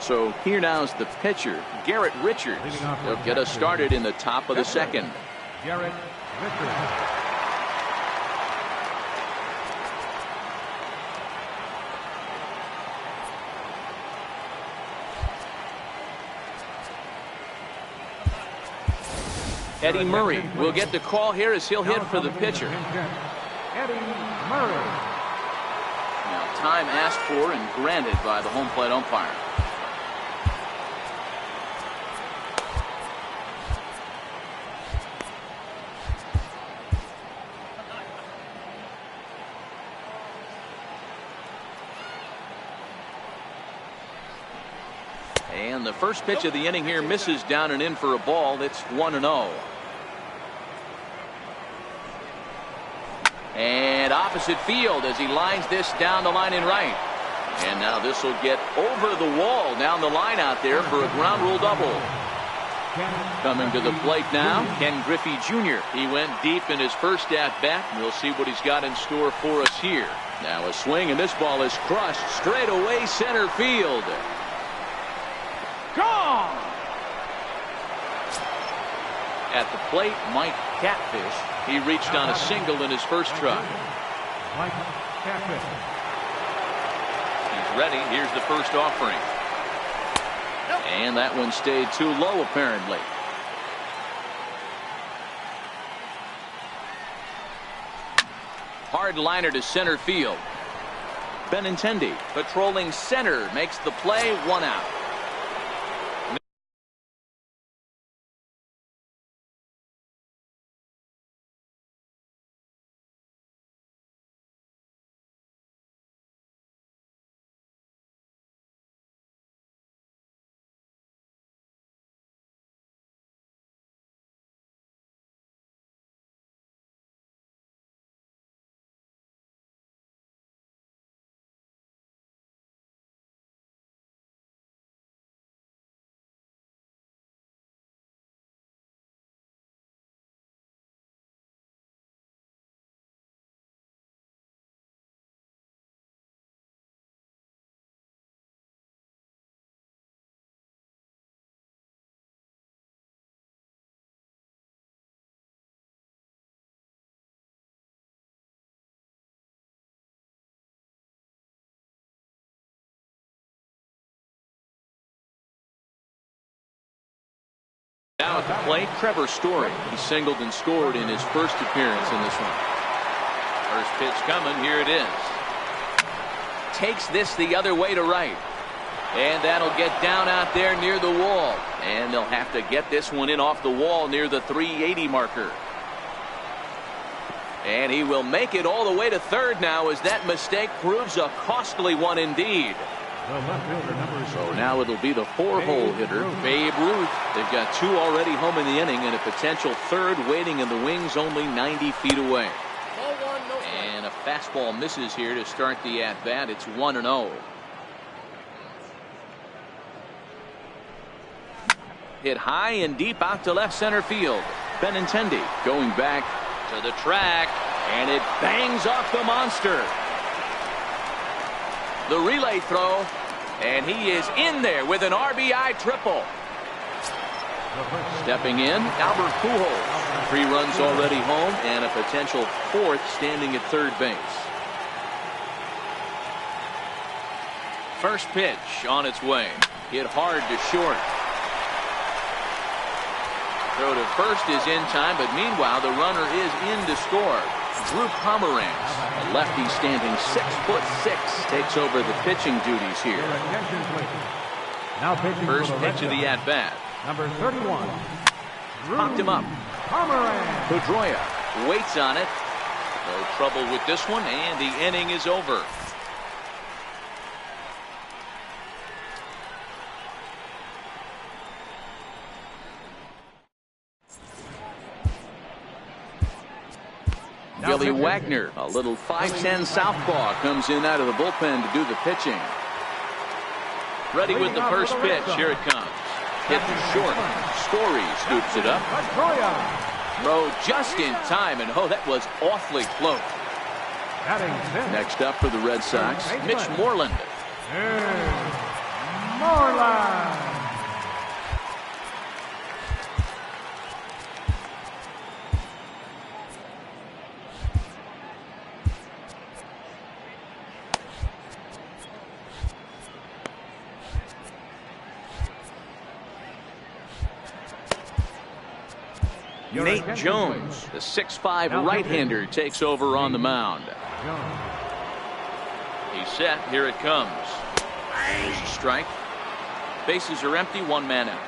So here now's the pitcher, Garrett Richards. He'll get us started in the top of the second. Garrett Richards. Eddie Murray will get the call here as he'll hit for the pitcher. Eddie Murray. Now time asked for and granted by the home plate umpire. And the first pitch of the inning here misses down and in for a ball. It's 1-0. And opposite field as he lines this down the line in right. And now this will get over the wall down the line out there for a ground rule double. Coming to the plate now, Ken Griffey Jr. He went deep in his first at bat. We'll see what he's got in store for us here. Now a swing, and this ball is crushed straight away center field. Gone! At the plate, Mike Catfish. He reached on a single in his first try. Mike Catfish. He's ready. Here's the first offering. And that one stayed too low, apparently. Hard liner to center field. Benintendi patrolling center makes the play, 1 out. Now at the plate, Trevor Story. He singled and scored in his first appearance in this one. First pitch coming. Here it is. Takes this the other way to right. And that'll get down out there near the wall. And they'll have to get this one in off the wall near the 380 marker. And he will make it all the way to third now as that mistake proves a costly one indeed. So now it'll be the 4-hole hitter, Babe Ruth. They've got 2 already home in the inning and a potential third waiting in the wings only 90 feet away. And a fastball misses here to start the at-bat. It's 1-0. Hit high and deep out to left center field. Benintendi going back to the track, and it bangs off the monster. The relay throw, and he is in there with an RBI triple. Stepping in, Albert Pujols. 3 runs already home and a potential 4th standing at third base. First pitch on its way. Hit hard to short. Throw to first is in time, but meanwhile the runner is in to score. Drew Pomeranz, a lefty standing 6'6", takes over the pitching duties here. Now pitching first pitch of the at-bat. Number 31. Popped him up. Pomeranz. Pedroia waits on it. No trouble with this one, and the inning is over. Billy Wagner, a little 5'10" southpaw, comes in out of the bullpen to do the pitching. Ready with the first pitch. Here it comes. Hit short. Story scoops it up. Throw just in time, and oh, that was awfully close. Next up for the Red Sox, Mitch Moreland. line. Nate Jones, the 6'5" right-hander, takes over on the mound. He's set. Here it comes. There's a strike. Bases are empty. One man out.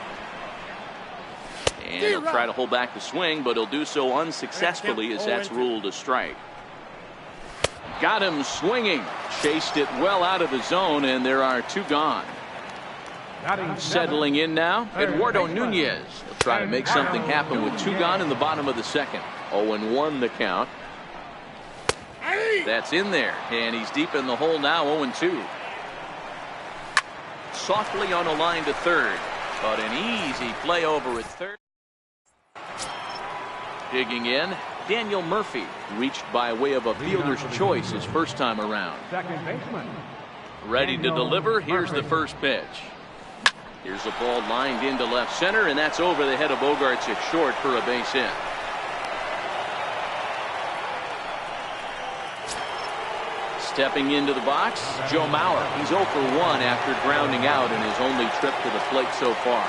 And he'll try to hold back the swing, but he'll do so unsuccessfully as that's ruled a strike. Got him swinging. Chased it well out of the zone, and there are two gone. Settling in now, Eduardo Nunez. He'll try to make something happen with two gone in the bottom of the second. 0-1 the count. That's in there, and he's deep in the hole now. 0-2. Softly on a line to third, but an easy play over at third. Digging in, Daniel Murphy, reached by way of a fielder's choice his first time around. Second baseman. Ready to deliver. Here's the first pitch. Here's a ball lined into left center, and that's over the head of Bogaerts at short for a base hit. Stepping into the box, Joe Mauer. He's 0 for 1 after grounding out in his only trip to the plate so far.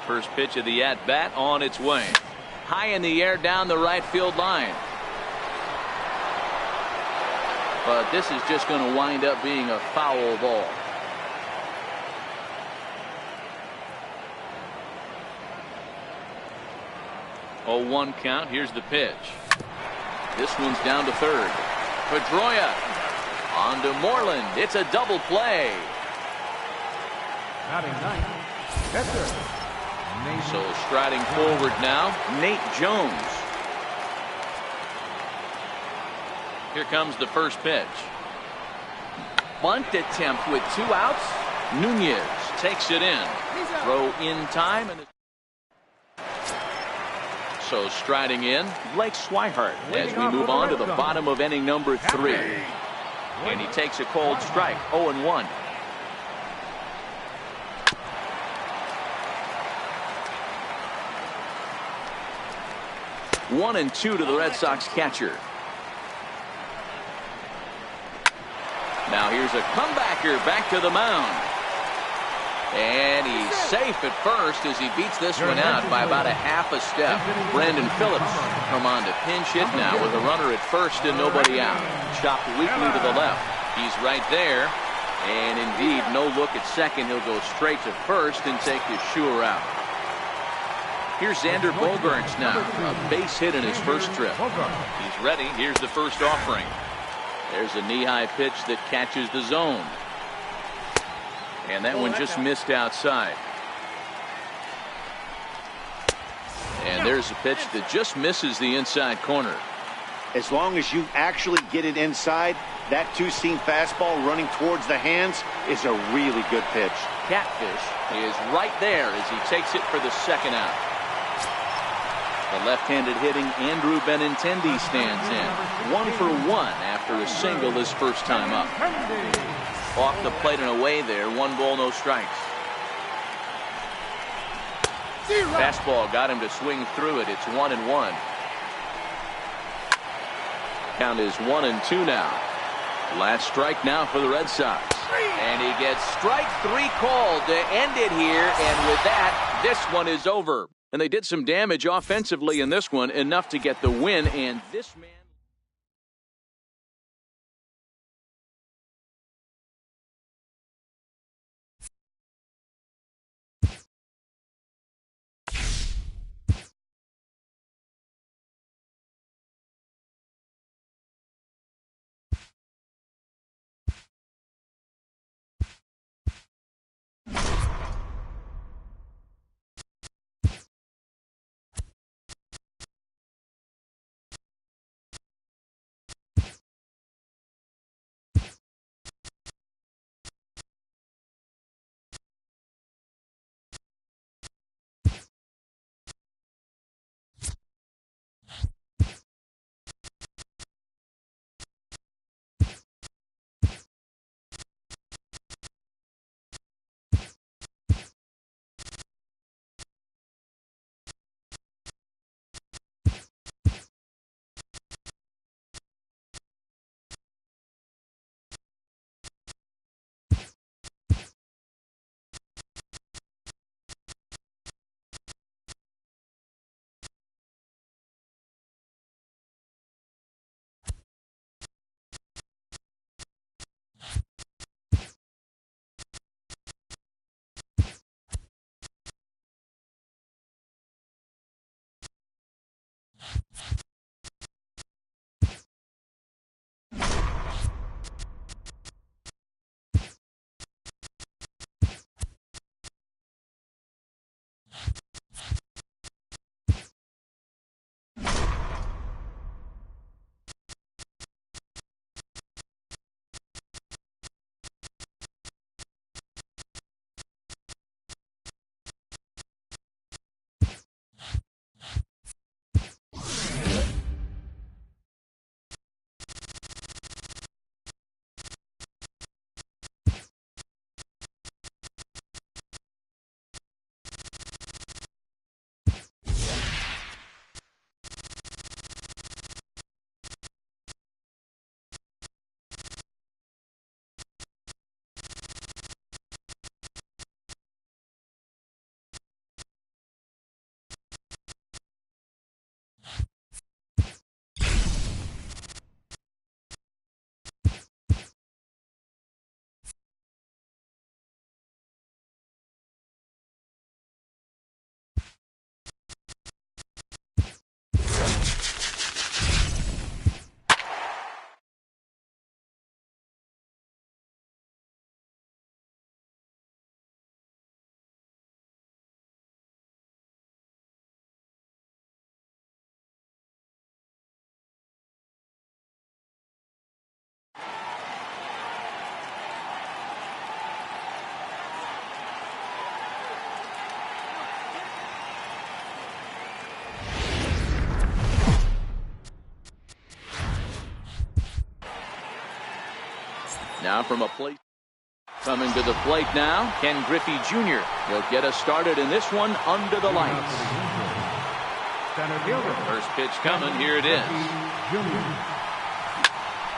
First pitch of the at-bat on its way. High in the air down the right field line. But this is just going to wind up being a foul ball. Oh, 1 count. Here's the pitch. This one's down to third. Pedroia on to Moreland. It's a double play. Batting ninth, catcher. So striding forward now, Nate Jones. Here comes the first pitch. Bunt attempt with 2 outs. Nunez takes it in. Throw in time. And so striding in, Blake Swihart as we move on to the bottom of inning number 3. And he takes a cold strike. 0-1. One and 2 to the Red Sox catcher. Now here's a comebacker back to the mound. And he's safe at first as he beats this one out by about a half a step. Brandon Phillips come on to pinch hit now with a runner at first and nobody out. Chopped weakly to the left. He's right there. And indeed, no look at second. He'll go straight to first and take his sure out. Here's Xander Bogaerts now. A base hit in his first trip. He's ready. Here's the first offering. There's a knee-high pitch that catches the zone. And that one just missed outside. And there's a pitch that just misses the inside corner. As long as you actually get it inside, that two-seam fastball running towards the hands is a really good pitch. Catfish is right there as he takes it for the second out. The left-handed hitting Andrew Benintendi stands in. 1 for 1 after a single his first time up. Off the plate and away there. 1 ball, no strikes. Fastball got him to swing through it. It's 1-1. Count is 1-2 now. Last strike now for the Red Sox. And he gets strike 3 called to end it here. And with that, this one is over. And they did some damage offensively in this one, enough to get the win. And this man Now from a plate. Coming to the plate now, Ken Griffey Jr. He'll get us started in this one under the lights. First pitch coming. Here it is.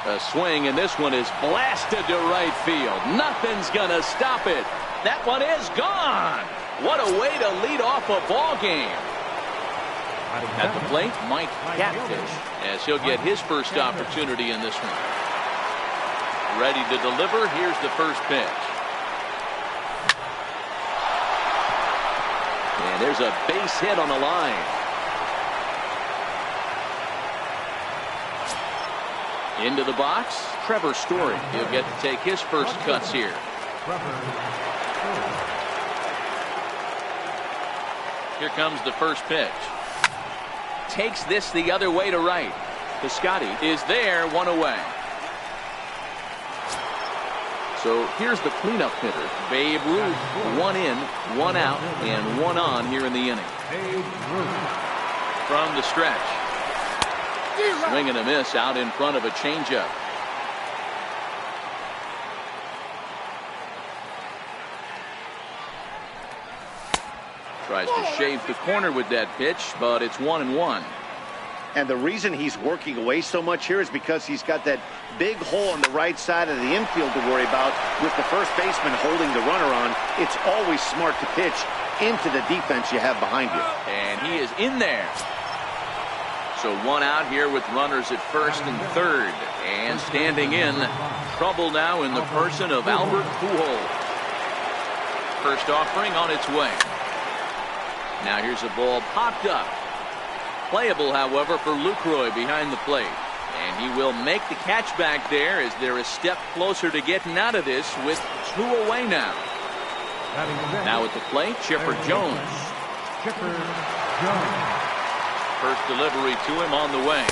A swing, and this one is blasted to right field. Nothing's going to stop it. That one is gone. What a way to lead off a ball game. At the plate, Mike Catfish, as he'll get his first opportunity in this one. Ready to deliver. Here's the first pitch. And there's a base hit on the line. Into the box, Trevor Story. He'll get to take his first cuts here. Here comes the first pitch. Takes this the other way to right. Piscotty is there, one away. So here's the cleanup hitter, Babe Ruth. One in, one out, and one on here in the inning. From the stretch. Swing and a miss out in front of a changeup. Tries to shave the corner with that pitch, but it's 1-1. And the reason he's working away so much here is because he's got that big hole on the right side of the infield to worry about. With the first baseman holding the runner on, it's always smart to pitch into the defense you have behind you. And he is in there. So one out here with runners at first and third. And standing in, trouble now in the person of Albert Pujols. First offering on its way. Now here's a ball popped up. Playable, however, for Lucroy behind the plate. And he will make the catch back there as they're a step closer to getting out of this with two away now. Now at the plate, Chipper Jones. First delivery to him on the way.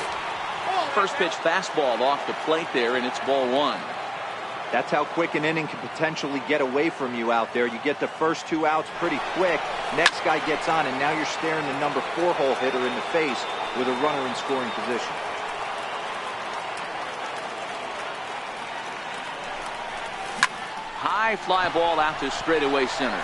First pitch fastball off the plate there, and it's ball one. That's how quick an inning can potentially get away from you out there. You get the first two outs pretty quick. Next guy gets on, and now you're staring the number 4 hole hitter in the face with a runner in scoring position. High fly ball out to straightaway center.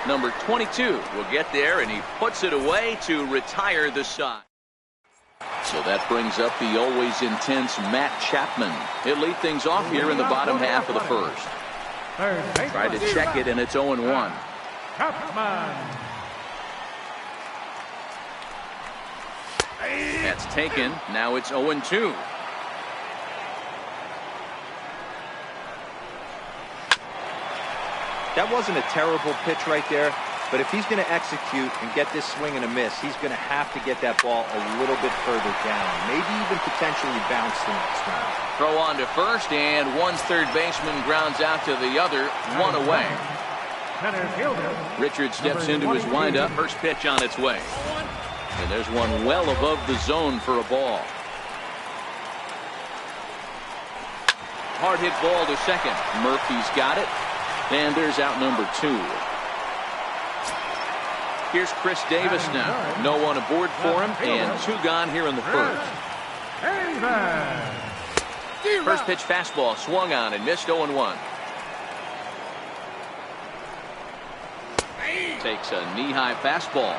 Number 22 will get there, and he puts it away to retire the side. So that brings up the always intense Matt Chapman. He'll lead things off here in the bottom half of the first. Try to check it, and it's 0-1. That's taken. Now it's 0-2. That wasn't a terrible pitch right there, but if he's going to execute and get this swing and a miss, he's going to have to get that ball a little bit further down, maybe even potentially bounce the next round. Throw on to first, and one's third baseman grounds out to the other, one away. Richard steps into his windup. First pitch on its way. And there's one well above the zone for a ball. Hard hit ball to second. Murphy's got it. And there's out number 2. Here's Chris Davis now. No one aboard for him, and 2 gone here in the first. First pitch fastball swung on and missed 0-1. Takes a knee-high fastball.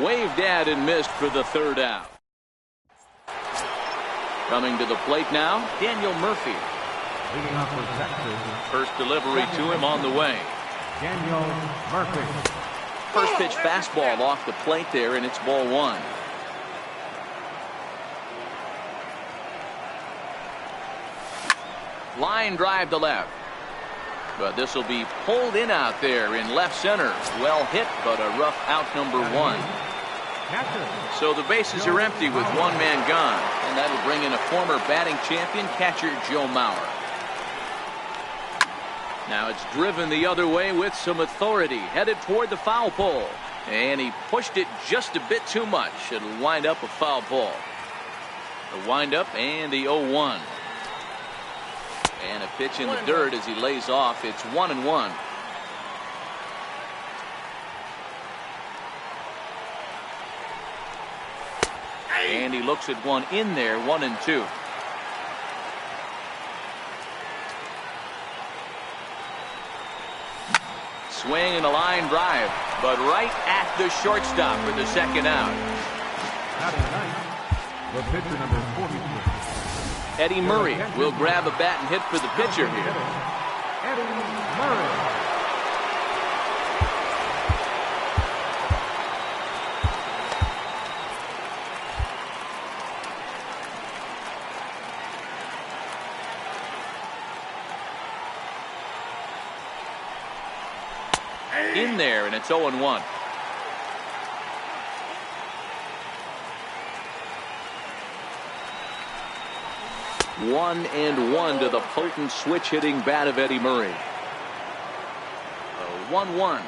Waved at and missed for the third out. Coming to the plate now, Daniel Murphy. First delivery to him on the way. Daniel Murphy. First pitch fastball off the plate there, and it's ball one. Line drive to left. But this will be pulled in out there in left center. Well hit, but a rough out number 1. So the bases are empty with one man gone, and that'll bring in a former batting champion catcher Joe Mauer. Now it's driven the other way with some authority, headed toward the foul pole, and he pushed it just a bit too much. It'll wind up a foul ball. The windup and the 0-1. And a pitch in the dirt as he lays off. It's 1-1. And he looks at one in there, 1-2. Swing and a line drive, but right at the shortstop for the second out. The pitcher number 43. Eddie Murray will grab a bat and hit for the pitcher here. Eddie Murray. In there, and it's 0-1. One and one to the potent switch-hitting bat of Eddie Murray. 1-1.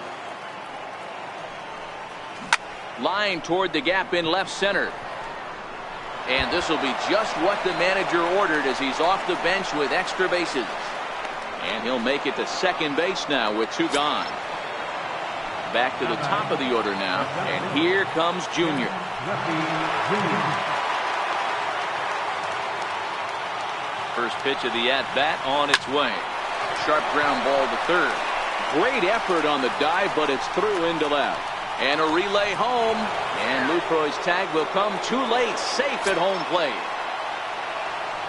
Line toward the gap in left center. And this will be just what the manager ordered as he's off the bench with extra bases. And he'll make it to second base now with 2 gone. Back to the top of the order now, and here comes Junior. First pitch of the at-bat on its way. Sharp ground ball to third. Great effort on the dive, but it's through into left. And a relay home, and Lucroy's tag will come too late, safe at home plate.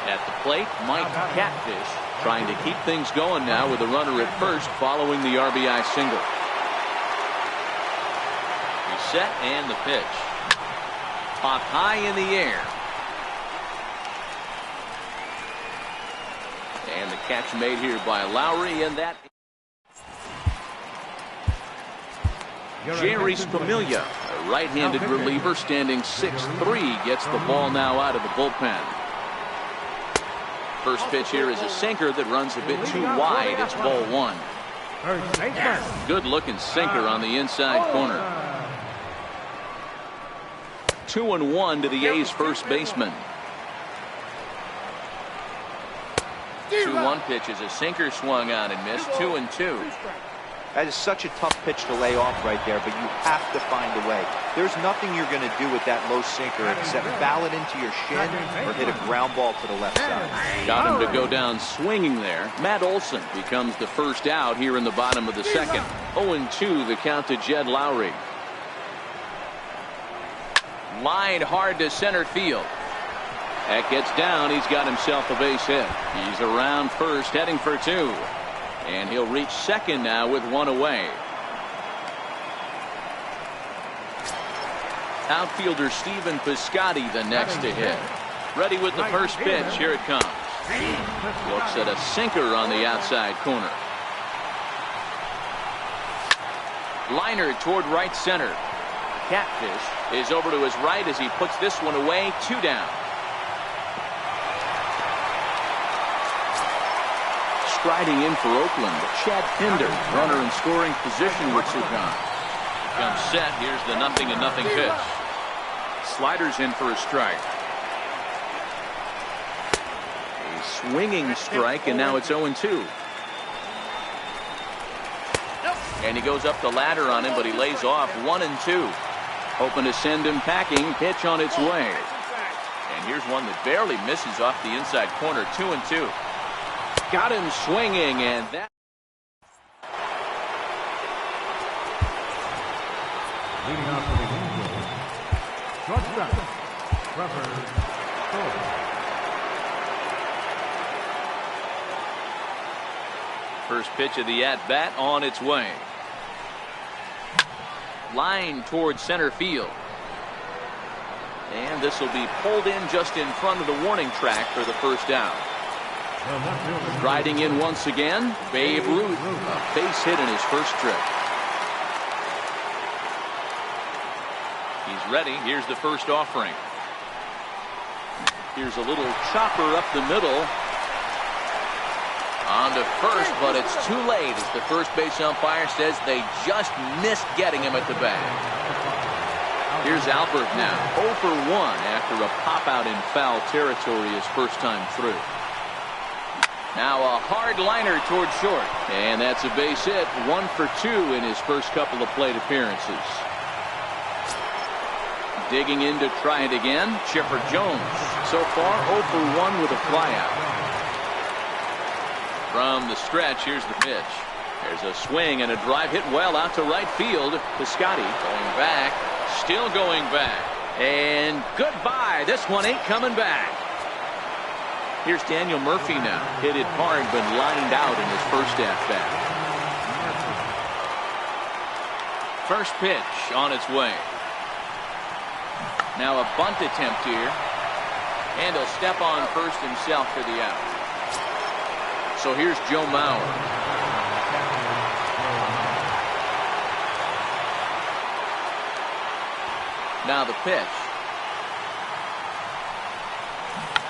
At the plate, Mike Catfish trying to keep things going now with a runner at first following the RBI single. Set and the pitch. Popped high in the air. And the catch made here by Lowry, and that Jerry Spamiglia, a right-handed reliever standing 6'3", gets the ball now out of the bullpen. First pitch here is a sinker that runs a bit too wide. It's ball 1. Good looking sinker on the inside corner. 2-1 to the A's first baseman. 2-1 pitch is a sinker swung on and missed. 2-2. That is such a tough pitch to lay off right there, but you have to find a way. There's nothing you're going to do with that low sinker except foul it into your shin or hit a ground ball to the left side. Got him to go down swinging there. Matt Olson becomes the first out here in the bottom of the second. 0-2 the count to Jed Lowry. Line hard to center field. That gets down. He's got himself a base hit. He's around first, heading for 2. And he'll reach second now with 1 away. Outfielder Stephen Piscotty the next to hit. Ready with the first pitch. Here it comes. Looks at a sinker on the outside corner. Liner toward right center. Catfish is over to his right as he puts this one away. 2 down. Striding in for Oakland, Chad Pinder, runner in scoring position with 2 gone. Comes set. Here's the 0-0 pitch. Sliders in for a strike. A swinging strike, and now it's 0-2. And he goes up the ladder on him, but he lays off. 1-2. Hoping to send him packing. Pitch on its way. And here's one that barely misses off the inside corner. 2-2. Got him swinging, and that. Leading off for the Angels, shortstop, Trevor Story. First pitch of the at-bat on its way. Line towards center field. And this will be pulled in just in front of the warning track for the first out. Riding in once again, Babe Ruth, a base hit in his first trip. He's ready. Here's the first offering. Here's a little chopper up the middle. On to first, but it's too late as the first base umpire says they just missed getting him at the bag. Here's Albert now, 0 for 1 after a pop-out in foul territory his first time through. Now a hard liner toward short, and that's a base hit. 1 for 2 in his first couple of plate appearances. Digging in to try it again, Chipper Jones. So far, 0 for 1 with a flyout. From the stretch, here's the pitch. There's a swing and a drive hit well out to right field to Scotty. Going back, still going back. And goodbye. This one ain't coming back. Here's Daniel Murphy now. Hit it hard, but lined out in his first at-bat. First pitch on its way. Now a bunt attempt here. And he'll step on first himself for the out. So here's Joe Mauer. Now the pitch.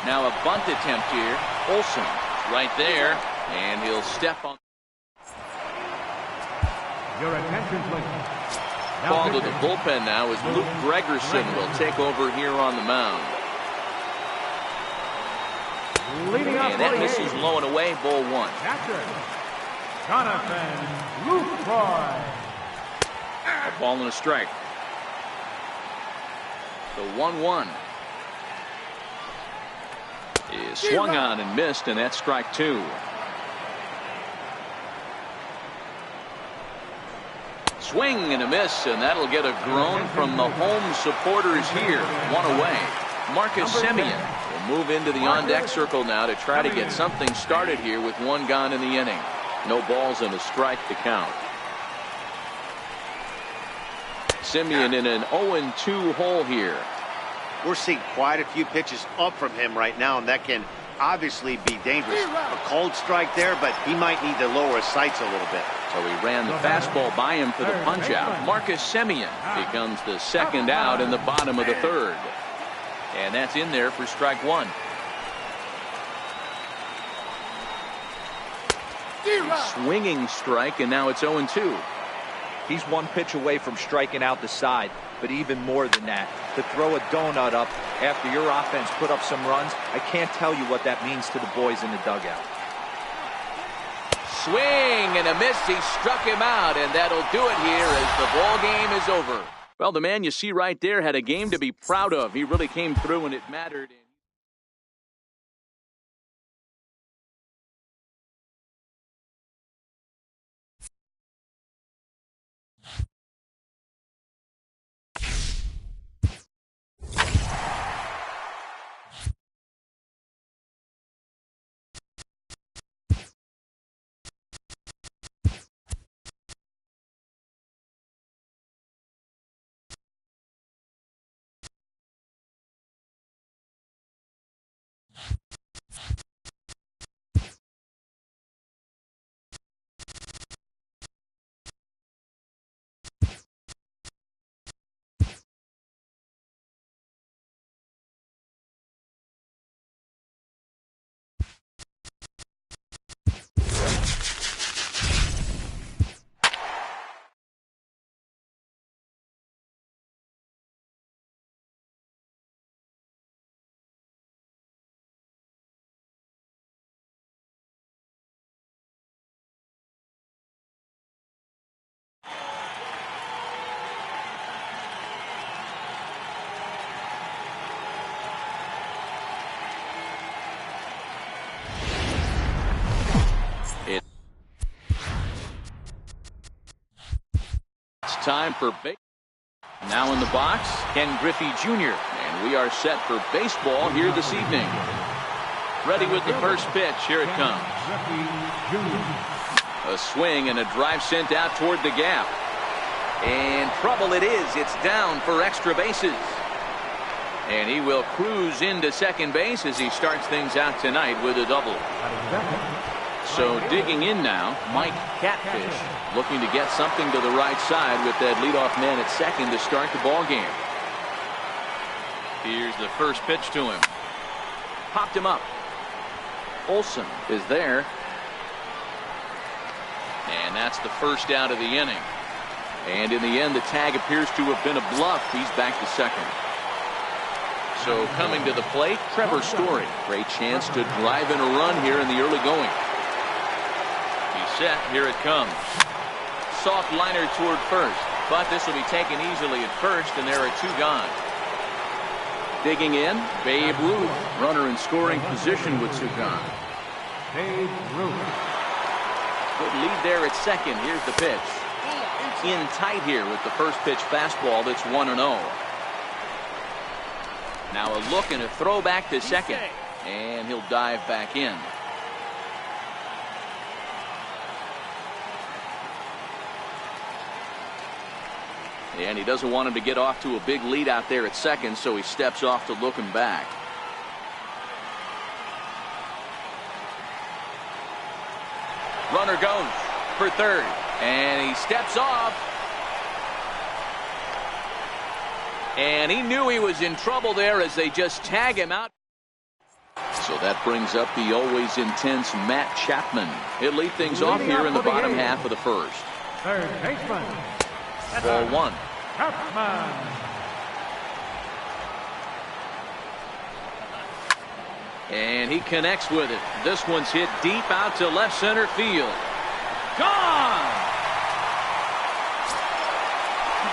Now a bunt attempt here. Olsen right there. And he'll step on. Your attention, please. Call to the bullpen now as Luke Gregerson will take over here on the mound. And that misses low and away, ball 1. Catcher, Jonathan Lucroy. A ball and a strike. The 1-1 is swung on and missed, and that's strike 2. Swing and a miss, and that'll get a groan from the home supporters here. 1 away. Marcus Semien will move into the on-deck circle now to try to get something started here with 1 gone in the inning. No balls and a strike to count. Semien in an 0-2 hole here. We're seeing quite a few pitches up from him right now, and that can obviously be dangerous. A cold strike there, but he might need to lower his sights a little bit. So he ran the fastball by him for the punch-out. Marcus Semien becomes the second out in the bottom of the 3rd. And that's in there for strike 1. Swinging strike, and now it's 0-2. He's 1 pitch away from striking out the side, but even more than that, to throw a donut up after your offense put up some runs, I can't tell you what that means to the boys in the dugout. Swing and a miss. He struck him out, and that'll do it here as the ball game is over. Well, the man you see right there had a game to be proud of. He really came through, and it mattered. Time for baseball. Now in the box, Ken Griffey Jr. And we are set for baseball here this evening. Ready with the first pitch. Here it comes. A swing and a drive sent out toward the gap. And trouble it is. It's down for extra bases. And he will cruise into second base as he starts things out tonight with a double. So digging in now, Mike Catfish looking to get something to the right side with that leadoff man at second to start the ball game. Here's the first pitch to him. Popped him up. Olsen is there. And that's the first out of the inning. And in the end, the tag appears to have been a bluff. He's back to second. So coming to the plate, Trevor Story. Great chance to drive in a run here in the early going. He's set. Here it comes. Soft liner toward first, but this will be taken easily at first, and there are 2 gone. Digging in, Babe Ruth. Runner in scoring position with two gone. Babe Ruth. Good lead there at second. Here's the pitch. In tight here with the first pitch fastball. That's 1-0. Now a look and a throw back to second. And he'll dive back in. And he doesn't want him to get off to a big lead out there at second, so he steps off to look him back. Runner goes for third, and he steps off. And he knew he was in trouble there as they just tag him out. So that brings up the always intense Matt Chapman. He'll lead things off here in the bottom half of the first. Third baseman. Ball one. Chapman. And he connects with it. This one's hit deep out to left center field. Gone!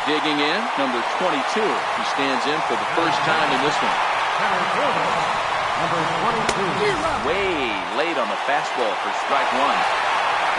Digging in, number 22. He stands in for the first time in this one. Number 22. Way late on the fastball for strike one.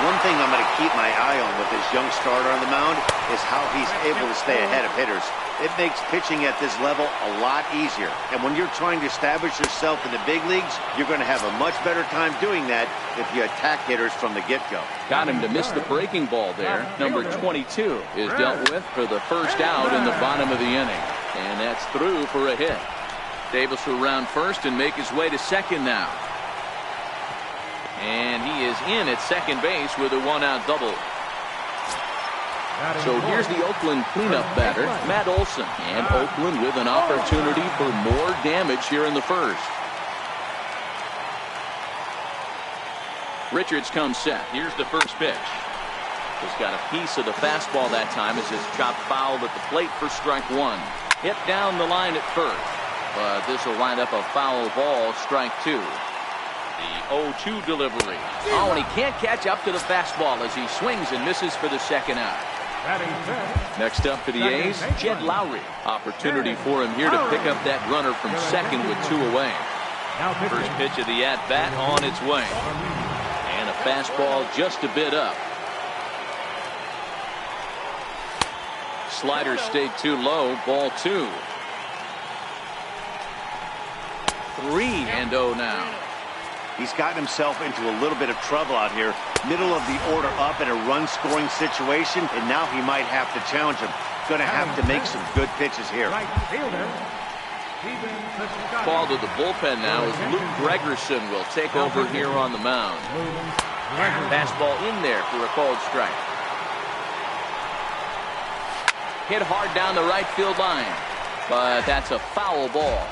One thing I'm going to keep my eye on with this young starter on the mound is how he's able to stay ahead of hitters. It makes pitching at this level a lot easier. And when you're trying to establish yourself in the big leagues, you're going to have a much better time doing that if you attack hitters from the get-go. Got him to miss the breaking ball there. Number 22 is dealt with for the first out in the bottom of the inning. And that's through for a hit. Davis will round first and make his way to second now. And he is in at second base with a one-out double. So here's the Oakland cleanup batter, Matt Olson. And Oakland with an opportunity for more damage here in the first. Richards comes set. Here's the first pitch. He's got a piece of the fastball that time as his chop fouled at the plate for strike one. Hit down the line at first. But this will wind up a foul ball, strike two. The 0-2 delivery. Oh, and he can't catch up to the fastball as he swings and misses for the second out. Next up for the A's, Jed Lowry. Opportunity for him here to pick up that runner from second with two away. First pitch of the at-bat on its way. And a fastball just a bit up. Slider stayed too low, ball two. 3-0 now. He's gotten himself into a little bit of trouble out here. Middle of the order up in a run-scoring situation, and now he might have to challenge him. Going to have to make some good pitches here. Ball to the bullpen now as Luke Gregerson will take over here on the mound. Fastball in there for a called strike. Hit hard down the right field line, but that's a foul ball.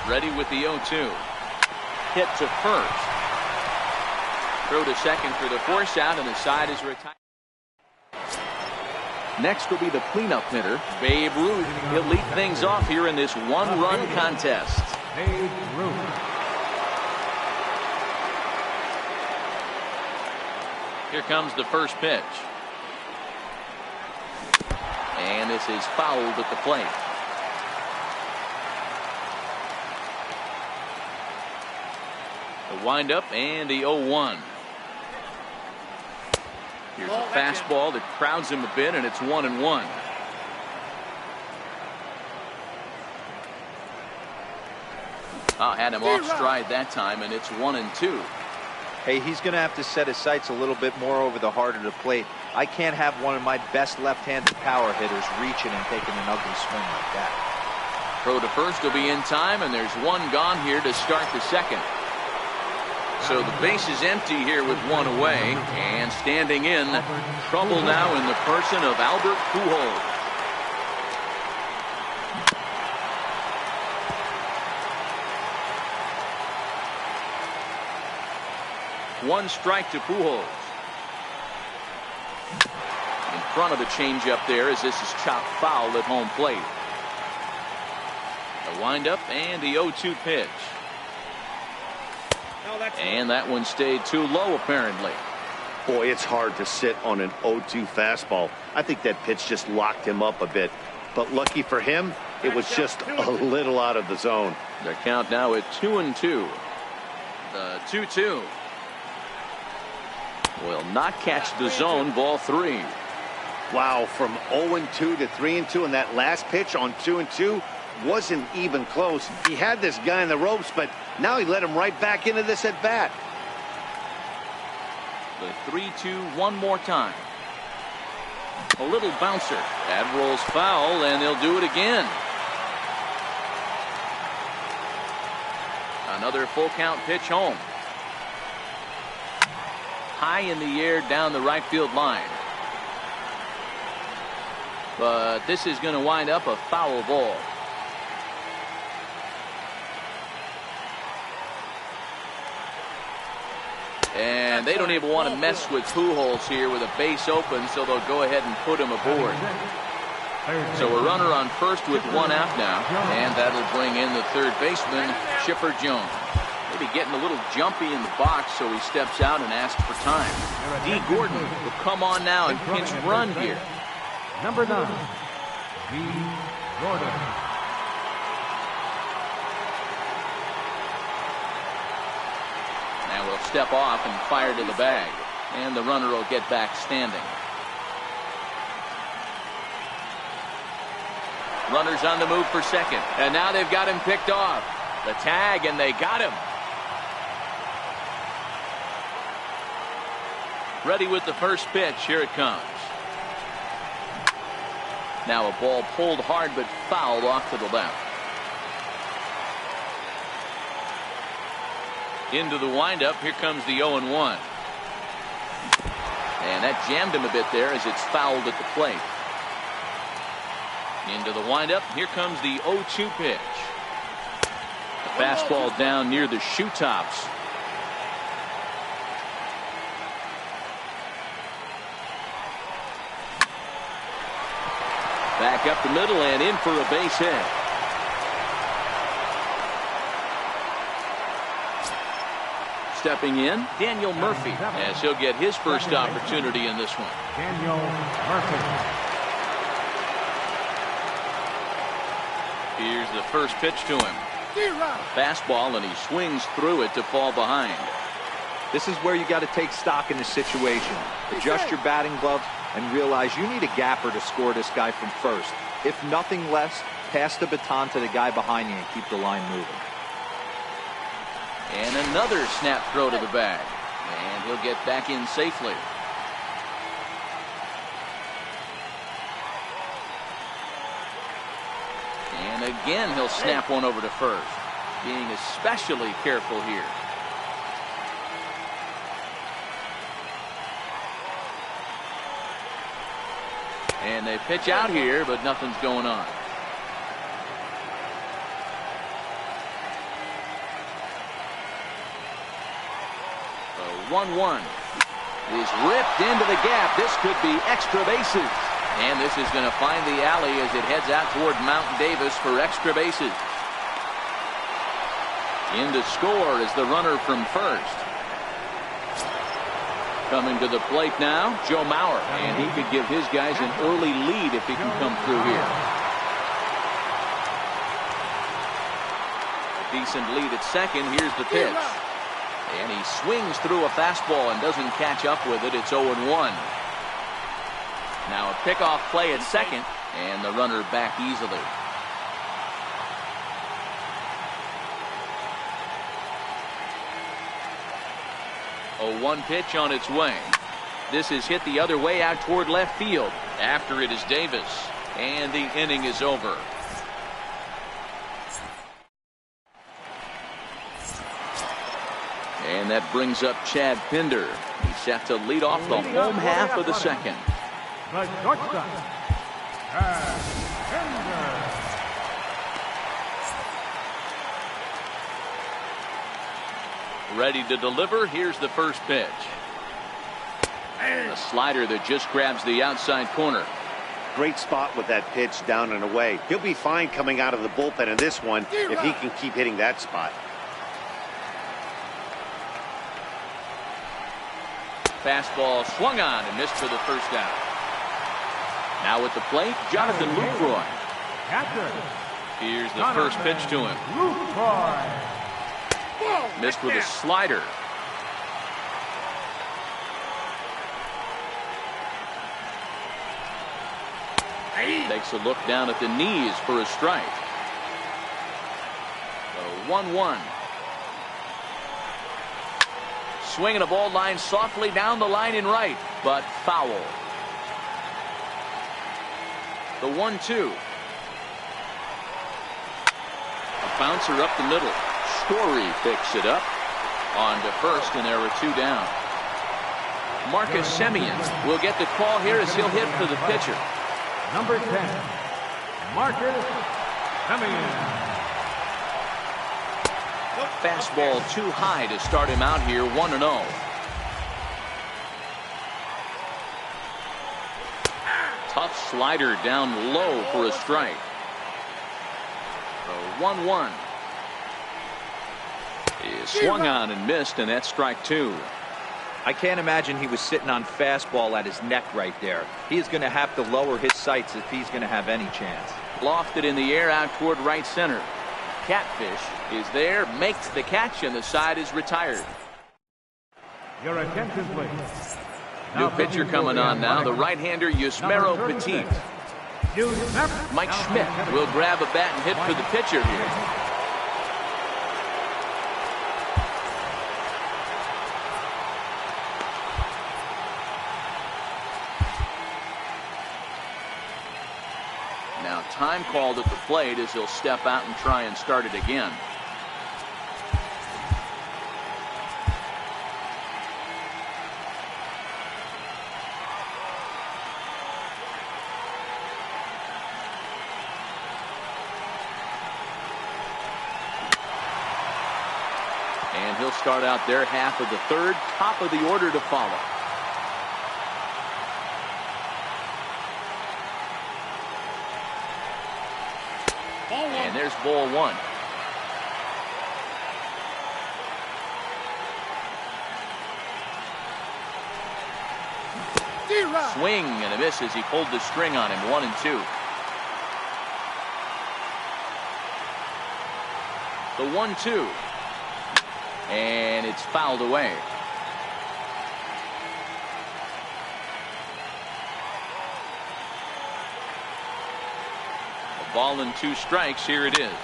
Ready with the 0-2. Hit to first. Throw to second for the force out, and the side is retired. Next will be the cleanup hitter, Babe Ruth. He'll lead things off here in this one-run contest. Babe Ruth. Here comes the first pitch. And this is fouled at the plate. The windup and the 0-1. Here's a fastball that crowds him a bit, and it's 1-1. Had him off stride that time, and it's 1-2. Hey, he's going to have to set his sights a little bit more over the heart of the plate. I can't have one of my best left-handed power hitters reaching and taking an ugly swing like that. Throw to first will be in time, and there's one gone here to start the second. So the base is empty here with one away, and standing in, trouble now in the person of Albert Pujols. One strike to Pujols. In front of the changeup there as this is chopped foul at home plate. The windup and the 0-2 pitch. And that one stayed too low, apparently. Boy, it's hard to sit on an 0-2 fastball. I think that pitch just locked him up a bit. But lucky for him, It was just a little out of the zone. The count now at 2-2. The 2-2 will not catch the zone. Ball 3. Wow, from 0-2 to 3-2, and that last pitch on 2-2 wasn't even close. He had this guy in the ropes, but now he let him right back into this at bat. The 3-2 one more time. A little bouncer. That rolls foul, and they'll do it again. Another full count pitch home. High in the air down the right field line. But this is going to wind up a foul ball. And they don't even want to mess with Pujols here with a base open, so they'll go ahead and put him aboard. So a runner on first with 1 out now, and that'll bring in the third baseman, Chipper Jones. Maybe getting a little jumpy in the box, so he steps out and asks for time. D. Gordon will come on now and pinch run here. Number 9, D. Gordon. Now we'll step off and fire to the bag, and the runner will get back standing. Runners on the move for second, and now they've got him picked off. The tag, and they got him. Ready with the first pitch. Here it comes. Now a ball pulled hard but fouled off to the left. Into the windup. Here comes the 0-1. And that jammed him a bit there as it's fouled at the plate. Into the windup. Here comes the 0-2 pitch. The fastball down near the shoe tops. Back up the middle and in for a base hit. Stepping in, Daniel Murphy, as he'll get his first opportunity in this one. Daniel Murphy. Here's the first pitch to him. Fastball, and he swings through it to fall behind. This is where you got to take stock in the situation. Adjust your batting gloves and realize you need a gapper to score this guy from first. If nothing less, pass the baton to the guy behind you and keep the line moving. And another snap throw to the bag. And he'll get back in safely. And again, he'll snap one over to first. Being especially careful here. And they pitch out here, but nothing's going on. The 1-1 is ripped into the gap. This could be extra bases. And this is going to find the alley as it heads out toward Mount Davis for extra bases. In to score is the runner from first. Coming to the plate now, Joe Mauer, and he could give his guys an early lead if he can come through here. A decent lead at second. Here's the pitch. And he swings through a fastball and doesn't catch up with it. It's 0-1. Now a pickoff play at second, and the runner back easily. A 1 pitch on its way. This is hit the other way out toward left field. After it is Davis. And the inning is over. And that brings up Chad Pinder. He's set to lead off the home half of the second. The shortstop, Chad Pinder. Ready to deliver. Here's the first pitch. A slider that just grabs the outside corner. Great spot with that pitch down and away. He'll be fine coming out of the bullpen in this one if he can keep hitting that spot. Fastball swung on and missed for the first out. Now at the plate, Jonathan Lucroy. Catcher, Here's the first pitch to him. Missed with a slider. Takes a look down at the knees for a strike. So 1-1. Swinging a ball line softly down the line in right, but foul. The 1-2. A bouncer up the middle. Story picks it up. On to first, and there are 2 down. Marcus Semien will get the call here as he'll hit for the pitcher. Number 10, Marcus Semien. Fastball too high to start him out here, 1-0. Tough slider down low for a strike. So 1-1. He swung on and missed, and that's strike 2. I can't imagine he was sitting on fastball at his neck right there. He is going to have to lower his sights if he's going to have any chance. Lofted in the air out toward right center. Catfish is there, makes the catch, and the side is retired. Your attention, please. New pitcher coming on now, the right-hander Yusmeiro Petit. Mike Schmidt will grab a bat and hit for the pitcher here. Now time called at the plate as he'll step out and try and start it again. And he'll start out their half of the third, top of the order to follow. And there's ball 1. Swing and a miss as he pulled the string on him. 1-2. The 1-2. And it's fouled away. Ball and 2 strikes. Here it is.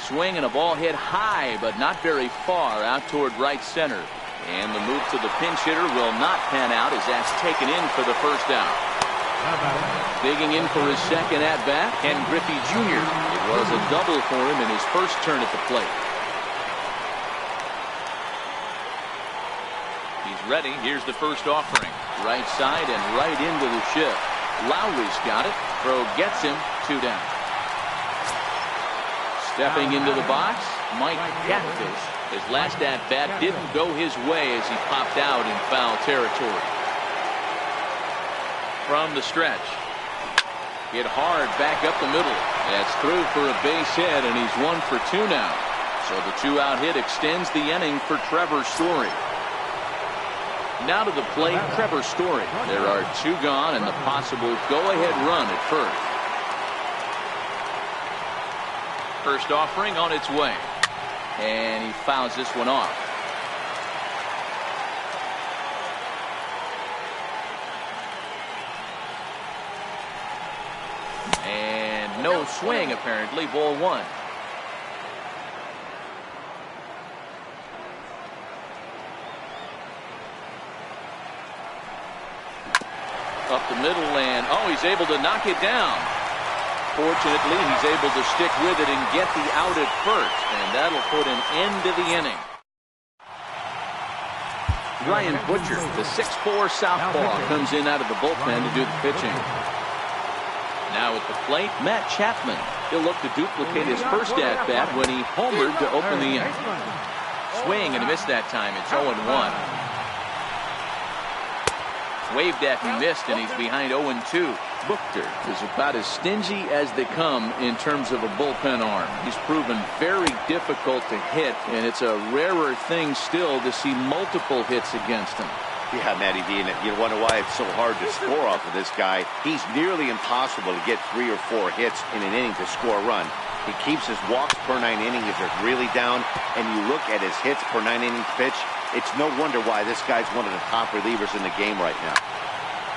Swing and a ball hit high, but not very far out toward right center. And the move to the pinch hitter will not pan out as that's taken in for the first out. Digging in for his second at bat, Ken Griffey Jr. It was a double for him in his first turn at the plate. He's ready. Here's the first offering. Right side and right into the shift. Lowry's got it. Throw gets him. 2 down. Stepping into the box, Mike Catfish. His last at-bat didn't go his way as he popped out in foul territory. From the stretch. Hit hard back up the middle. That's through for a base hit, and he's 1 for 2 now. So the 2-out hit extends the inning for Trevor Story. Now to the plate, Trevor Story. There are 2 gone and the possible go-ahead run at first. First offering on its way. And he fouls this one off. And no swing apparently. Ball 1. Up the middle and he's able to knock it down. Fortunately, he's able to stick with it and get the out at first, and that'll put an end to the inning. Ryan Butcher, the 6'4" southpaw, comes in out of the bullpen to do the pitching. Now at the plate, Matt Chapman. He'll look to duplicate his first at-bat when he homered to open the inning. Swing and a miss that time. It's 0-1. Waved at and missed, and he's behind 0-2. Buchter is about as stingy as they come in terms of a bullpen arm. He's proven very difficult to hit, and it's a rarer thing still to see multiple hits against him. Yeah, Matty D, and you wonder why it's so hard to score off of this guy. He's nearly impossible to get 3 or 4 hits in an inning to score a run. He keeps his walks per 9 innings really down, and you look at his hits per 9 innings pitch, it's no wonder why this guy's one of the top relievers in the game right now.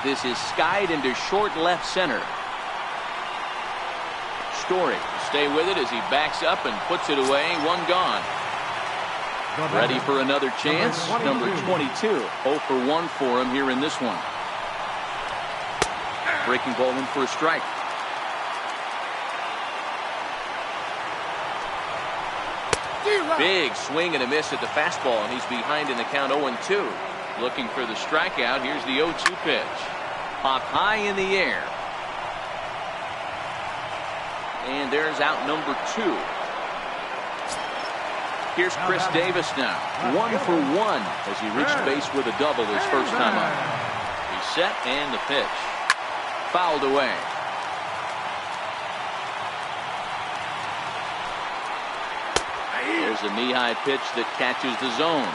This is skied into short left center. Story will stay with it as he backs up and puts it away. One gone. Ready for another chance. Number 22. 0 for 1 for him here in this one. Breaking ball in for a strike. Big swing and a miss at the fastball, and he's behind in the count 0-2. Looking for the strikeout. Here's the 0-2 pitch. Popped high in the air. And there's out number 2. Here's Chris Davis now. 1 for 1 as he reached base with a double his first time up. He's set and the pitch. Fouled away. There's a knee-high pitch that catches the zone.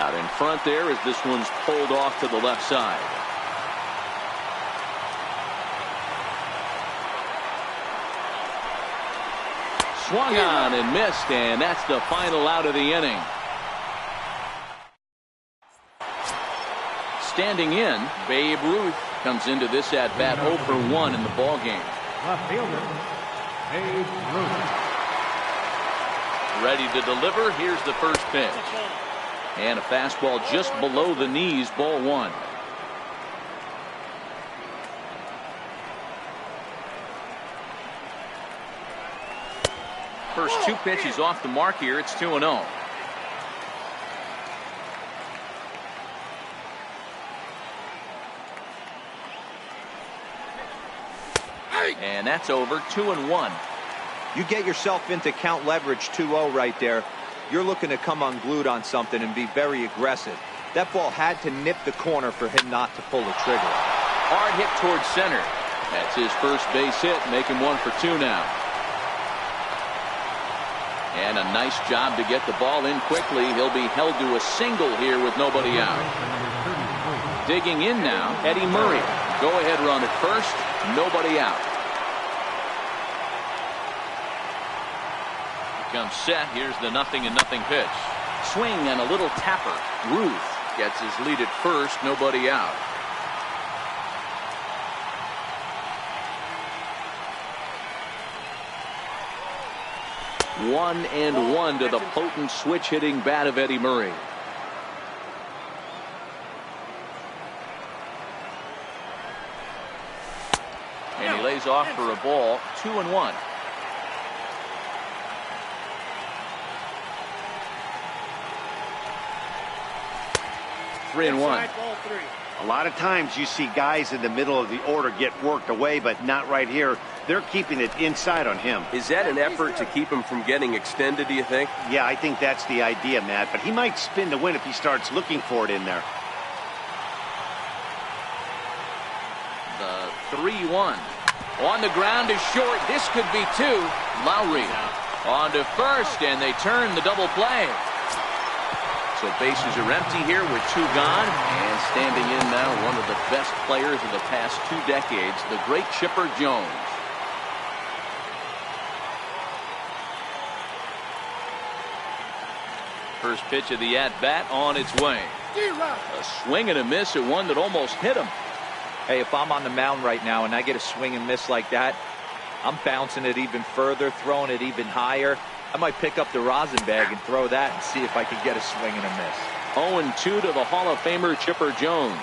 Out in front there as this one's pulled off to the left side. Swung on and missed, and that's the final out of the inning. Standing in, Babe Ruth comes into this at-bat 0 for 1 in the ballgame. Left fielder, Babe Ruth. Ready to deliver. Here's the first pitch. And a fastball just below the knees, ball 1. First 2 pitches off the mark here. It's 2-0. And that's over. 2-1. You get yourself into count leverage 2-0 right there. You're looking to come unglued on something and be very aggressive. That ball had to nip the corner for him not to pull the trigger. Hard hit towards center. That's his first base hit, making 1 for 2 now. And a nice job to get the ball in quickly. He'll be held to a single here with nobody out. Digging in now, Eddie Murray. Go-ahead run at first, nobody out. Comes set. Here's the 0-0 pitch. Swing and a little tapper. Ruth gets his lead at first. Nobody out. One and one to the potent switch hitting bat of Eddie Murray. And he lays off for a ball. 2-1. Three and 1. A lot of times you see guys in the middle of the order get worked away, but not right here. They're keeping it inside on him. Is that an effort to keep him from getting extended, do you think? Yeah, I think that's the idea, Matt. But he might spin to win if he starts looking for it in there. The 3-1. On the ground is short. This could be 2. Lowry on to first, and they turn the double play. So bases are empty here with 2 gone, and standing in now one of the best players of the past 2 decades, the great Chipper Jones. First pitch of the at-bat on its way. A swing and a miss at one that almost hit him. Hey, if I'm on the mound right now and I get a swing and miss like that, I'm bouncing it even further, throwing it even higher. I might pick up the rosin bag and throw that and see if I can get a swing and a miss. 0-2 to the Hall of Famer Chipper Jones.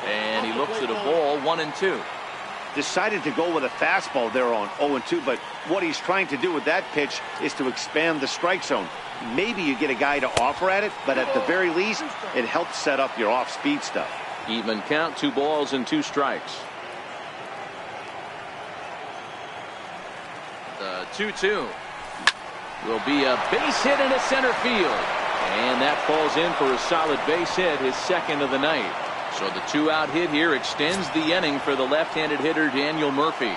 And he looks at a ball. 1-2. Decided to go with a fastball there on 0-2, but what he's trying to do with that pitch is to expand the strike zone. Maybe you get a guy to offer at it, but at the very least, it helps set up your off-speed stuff. Even count. 2 balls and 2 strikes. The 2-2 will be a base hit into center field, and that falls in for a solid base hit, his second of the night. So the 2-out hit here extends the inning for the left-handed hitter Daniel Murphy.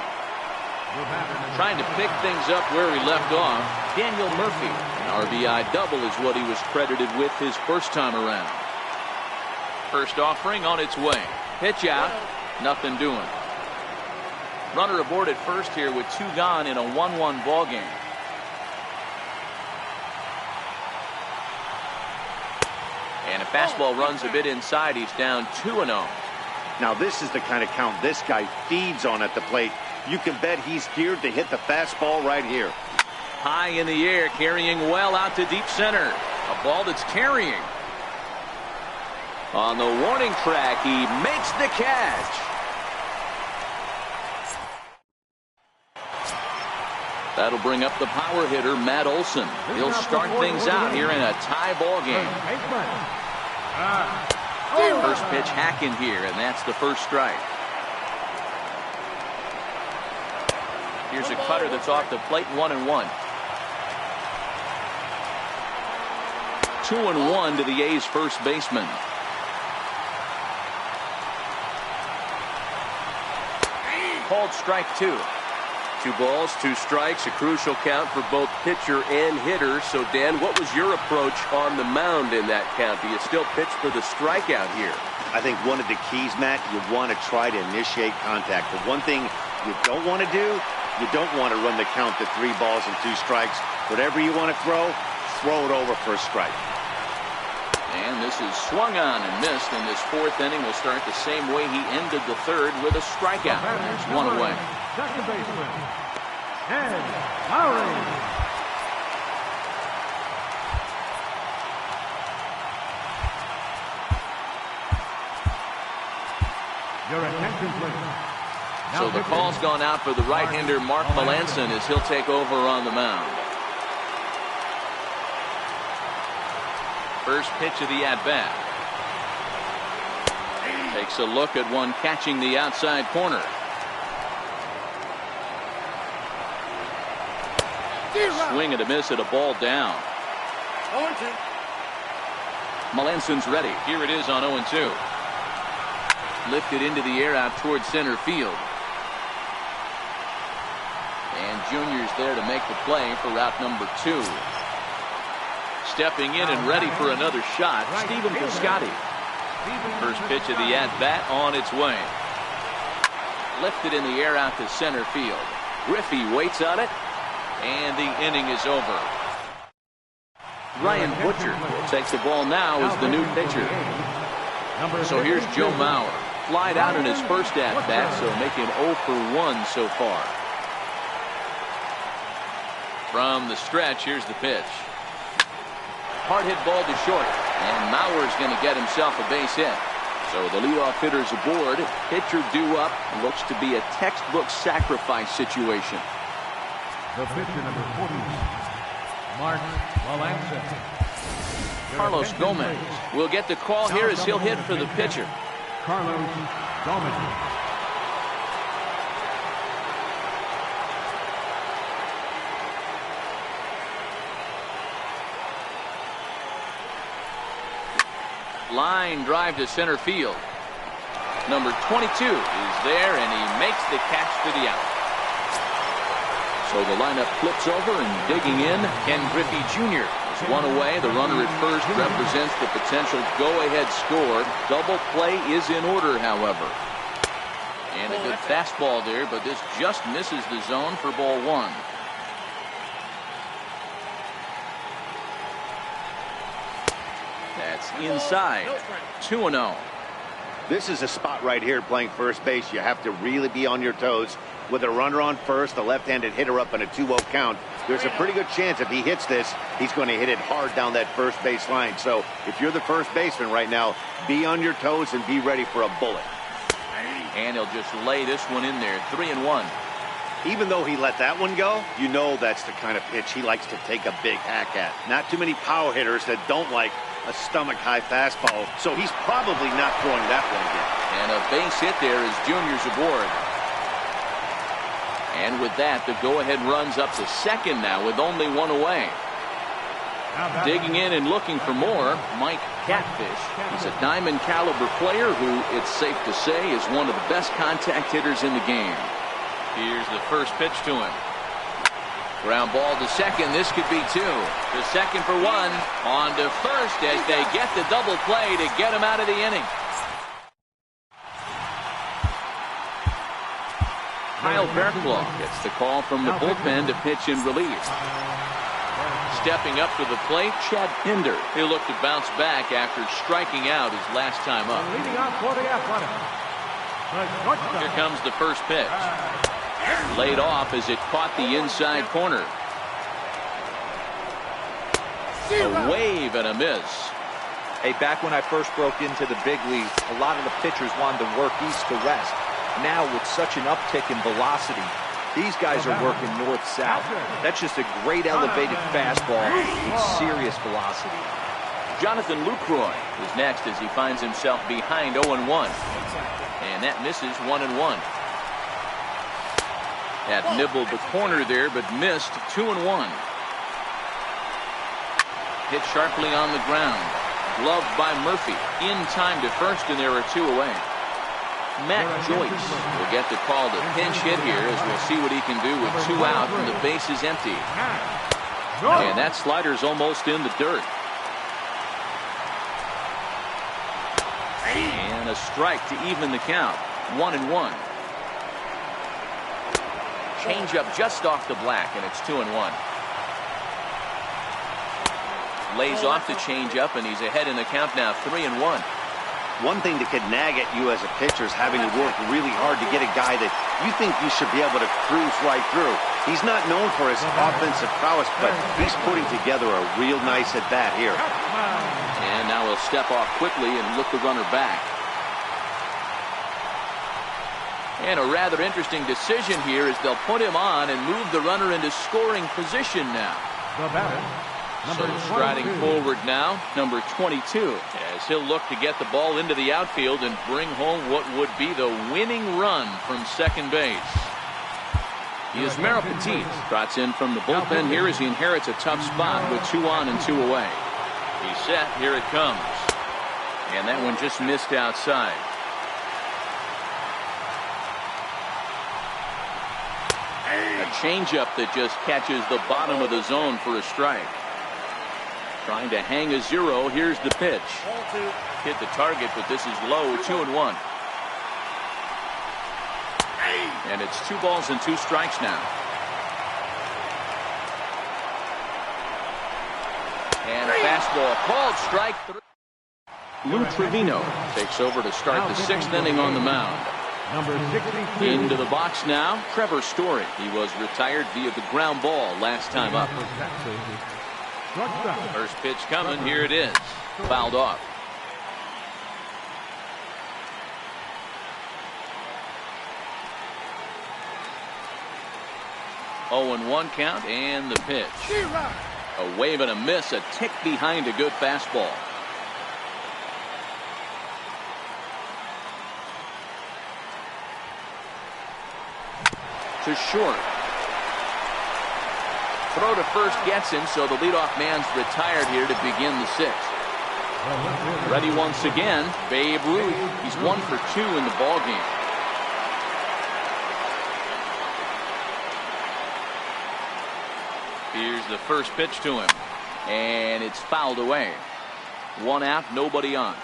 Trying to pick things up where he left off. Daniel Murphy RBI double is what he was credited with his first time around. First offering on its way. Pitch out. Nothing doing. Runner aboard at first here with 2 gone in a 1-1 ball game. And a fastball runs a bit inside. He's down 2-0. Now this is the kind of count this guy feeds on at the plate. You can bet he's geared to hit the fastball right here. High in the air, carrying well out to deep center. A ball that's carrying. On the warning track, he makes the catch. That'll bring up the power hitter, Matt Olson. He'll start things out here in a tie ball game. First pitch hacking here, and that's the first strike. Here's a cutter that's off the plate, 1-1. 2-1 to the A's first baseman. Called strike 2. 2 balls, 2 strikes, a crucial count for both pitcher and hitter. So, Dan, what was your approach on the mound in that count? Do you still pitch for the strikeout here? I think one of the keys, Matt, you want to try to initiate contact. The one thing you don't want to do, you don't want to run the count to 3 balls and 2 strikes. Whatever you want to throw it over for a strike. And this is swung on and missed, and this 4th inning will start the same way he ended the 3rd with a strikeout. There's 1 away. Second baseman, Ed Lowry. Your attention, please. So the call's gone out for the right-hander Mark Melanson as he'll take over on the mound. First pitch of the at-bat. Takes a look at one catching the outside corner. Swing and a miss at a ball down. 0-2. Melanson's ready. Here it is on 0-2. Lifted into the air out towards center field. And Junior's there to make the play for route number 2. Stepping in and ready for another shot, Stephen Piscotty. First pitch of the at-bat on its way. Lifted in the air out to center field. Griffey waits on it, and the inning is over. Ryan Butcher takes the ball now as the new pitcher. So here's Joe Mauer. Flied out in his first at-bat, so making 0 for 1 so far. From the stretch, here's the pitch. Hard hit ball to short, and Mauer's going to get himself a base hit. So the leadoff hitter's aboard. Pitcher due up. Looks to be a textbook sacrifice situation. The pitcher, number 40, Mark Melanson. Carlos Gomez will get the call here as he'll hit for the pitcher. Carlos Gomez. Line drive to center field. Number 22 is there, and he makes the catch for the out. So the lineup flips over, and digging in, Ken Griffey Jr. is 1 away. The runner at first represents the potential go-ahead score. Double play is in order, however. And a good fastball there, but this just misses the zone for ball 1. That's inside. 2-0. This is a spot right here playing first base. You have to really be on your toes. With a runner on first, a left-handed hitter up in a 2-0 count, there's a pretty good chance if he hits this, he's going to hit it hard down that first base line. So if you're the first baseman right now, be on your toes and be ready for a bullet. And he'll just lay this one in there. 3-1. Even though he let that one go, you know that's the kind of pitch he likes to take a big hack at. Not too many power hitters that don't like a stomach-high fastball, so he's probably not throwing that one again. And a base hit there as Junior's aboard. And with that, the go-ahead runs up to second now with only 1 away. Digging in and looking for more, Mike Catfish. He's a diamond caliber player who, it's safe to say, is one of the best contact hitters in the game. Here's the first pitch to him. Ground ball to second. This could be two. To second for one. On to first as they get the double play to get him out of the inning. Kyle Berklaw gets the call from the bullpen to pitch in relief. Stepping up to the plate, Chad Pinder. He'll look to bounce back after striking out his last time up. Leading off for the Athletics. Here comes the first pitch. Laid off as it caught the inside corner. A wave and a miss. Hey, back when I first broke into the big leagues, a lot of the pitchers wanted to work east to west. Now, with such an uptick in velocity, these guys are working north-south. That's just a great elevated fastball with serious velocity. Jonathan Lucroy is next as he finds himself behind 0-1. And that misses 1-1. That nibbled the corner there, but missed 2-1. Hit sharply on the ground. Gloved by Murphy. In time to first, and there are two away. Matt Joyce will get the call to pinch hit here as we'll see what he can do with two out and the base is empty. And that slider's almost in the dirt. And a strike to even the count. 1-1. Change up just off the black, and it's 2-1. Lays off the change up, and he's ahead in the count now, 3-1. One thing that could nag at you as a pitcher is having to work really hard to get a guy that you think you should be able to cruise right through. He's not known for his offensive prowess, but he's putting together a real nice at-bat here. And now he'll step off quickly and look the runner back. And a rather interesting decision here is they'll put him on and move the runner into scoring position now. The batter, So striding forward now, number 22, as he'll look to get the ball into the outfield and bring home what would be the winning run from second base. Yusmeiro Petit trots in from the bullpen here as he inherits a tough spot with 2 on and 2 away. He's set. Here it comes. And that one just missed outside. A changeup that just catches the bottom of the zone for a strike. Trying to hang a 0. Here's the pitch. Hit the target, but this is low. 2-1. And it's 2 balls and 2 strikes now. And a fastball called strike 3. Lou Trevino takes over to start the 6th inning on the mound. Number 62. Into the box now, Trevor Story. He was retired via the ground ball last time up. First pitch coming. Here it is. Fouled off. Oh, and 1 count, and the pitch. A wave and a miss, a tick behind a good fastball. To short. Throw to first gets him, so the leadoff man's retired here to begin the 6th. Ready once again, Babe Ruth. He's 1 for 2 in the ballgame. Here's the first pitch to him, and it's fouled away. 1 out, nobody on.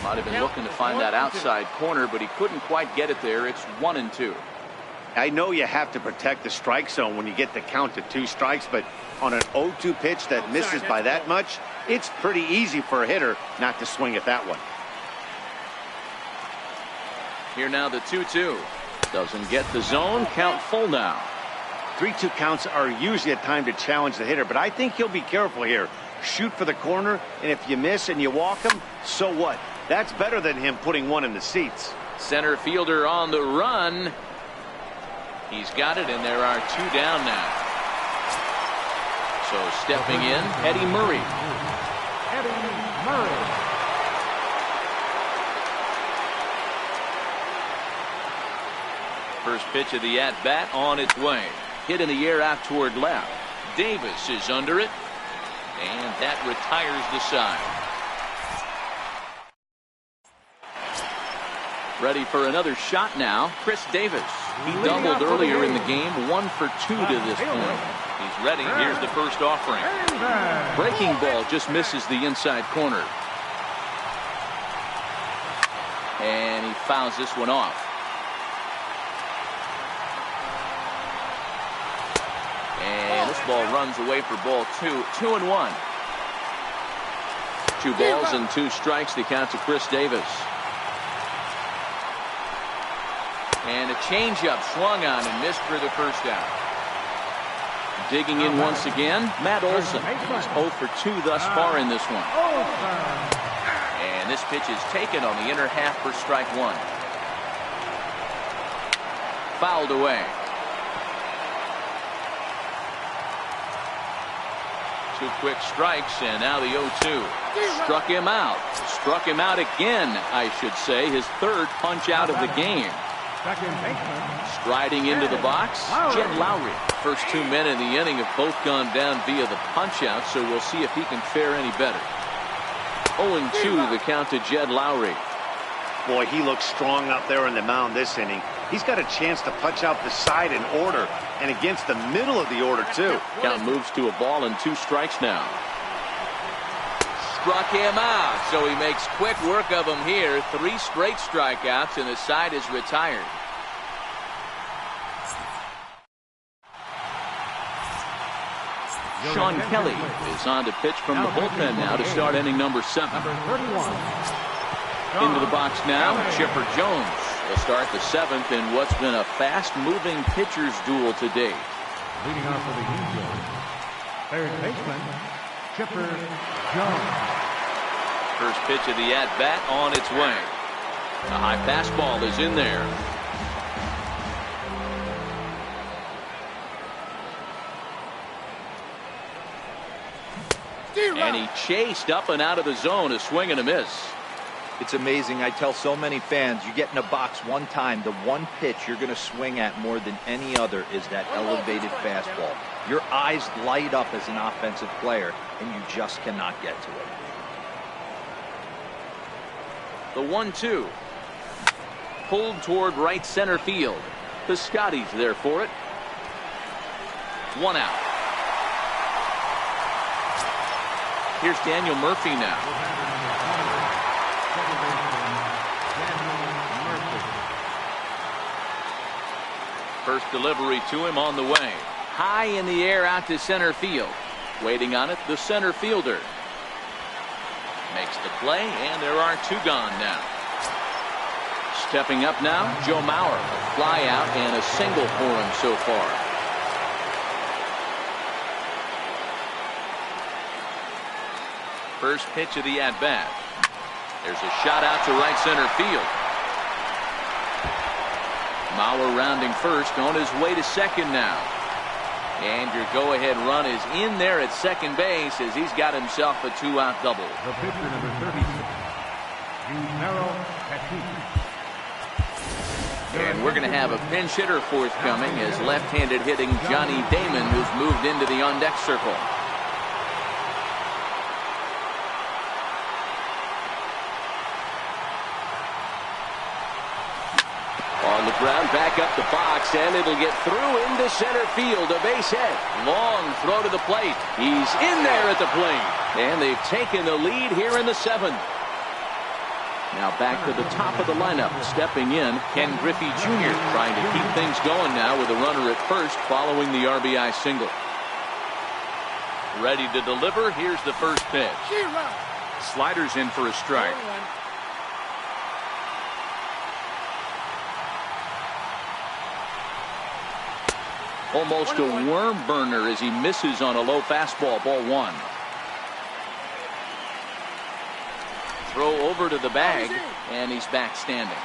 Might have been looking to find that outside corner, but he couldn't quite get it there. It's 1-2. I know you have to protect the strike zone when you get the count to 2 strikes, but on an 0-2 pitch that misses by that much, it's pretty easy for a hitter not to swing at that one. Here now the 2-2. Doesn't get the zone. Count full now. 3-2 counts are usually a time to challenge the hitter, but I think he'll be careful here. Shoot for the corner, and if you miss and you walk him, so what? That's better than him putting one in the seats. Center fielder on the run. He's got it, and there are 2 down now. So stepping in, Eddie Murray. Eddie Murray. First pitch of the at-bat on its way. Hit in the air out toward left. Davis is under it. And that retires the side. Ready for another shot now. Chris Davis. He doubled earlier in the game. 1 for 2 to this point. He's ready. Here's the first offering. Breaking ball just misses the inside corner. And he fouls this one off. And this ball runs away for ball 2. 2-1. 2 balls and 2 strikes. The count to Chris Davis. And a changeup swung on and missed for the first out. Digging in once again, Matt Olson. He's 0 for 2 thus far in this one. And this pitch is taken on the inner half for strike 1. Fouled away. 2 quick strikes, and now the 0-2. Struck him out. Struck him out again, I should say. His 3rd punch out of the game. Striding into the box, Jed Lowry. First 2 men in the inning have both gone down via the punch out, so we'll see if he can fare any better. 0-2 the count to Jed Lowry. Boy, he looks strong out there on the mound this inning. He's got a chance to punch out the side in order, and against the middle of the order too. Count moves to a ball and 2 strikes now. Struck him out, so he makes quick work of him here. 3 straight strikeouts, and the side is retired. Sean Kelly is on to pitch from the bullpen now to start inning number 7. Into the box now, Chipper Jones will start the 7th in what's been a fast-moving pitcher's duel to date. Leading off for the Angels, third baseman, Chipper Jones. First pitch of the at-bat on its way. A high fastball is in there. And he chased up and out of the zone, a swing and a miss. It's amazing. I tell so many fans, you get in a box one time, the one pitch you're going to swing at more than any other is that elevated fastball. Your eyes light up as an offensive player, and you just cannot get to it. The 1-2. Pulled toward right center field. Piscotty's there for it. 1 out. Here's Daniel Murphy now. First delivery to him on the way. High in the air out to center field. Waiting on it, the center fielder. Makes the play, and there are 2 gone now. Stepping up now, Joe Mauer. A fly out and a single for him so far. First pitch of the at-bat. There's a shot out to right center field. Mauer rounding first, on his way to second now. And your go-ahead run is in there at second base as he's got himself a 2-out double. The pitcher number 36, And we're going to have a pinch hitter forthcoming as left-handed hitting Johnny Damon, who's moved into the on-deck circle. On the ground, back up the box, and it'll get through into center field. A base hit. Long throw to the plate. He's in there at the plate. And they've taken the lead here in the 7th. Now back to the top of the lineup. Stepping in, Ken Griffey Jr. trying to keep things going now with a runner at first following the RBI single. Ready to deliver. Here's the first pitch. Sliders in for a strike. Almost a worm burner as he misses on a low fastball. Ball 1. Throw over to the bag, and he's back standing.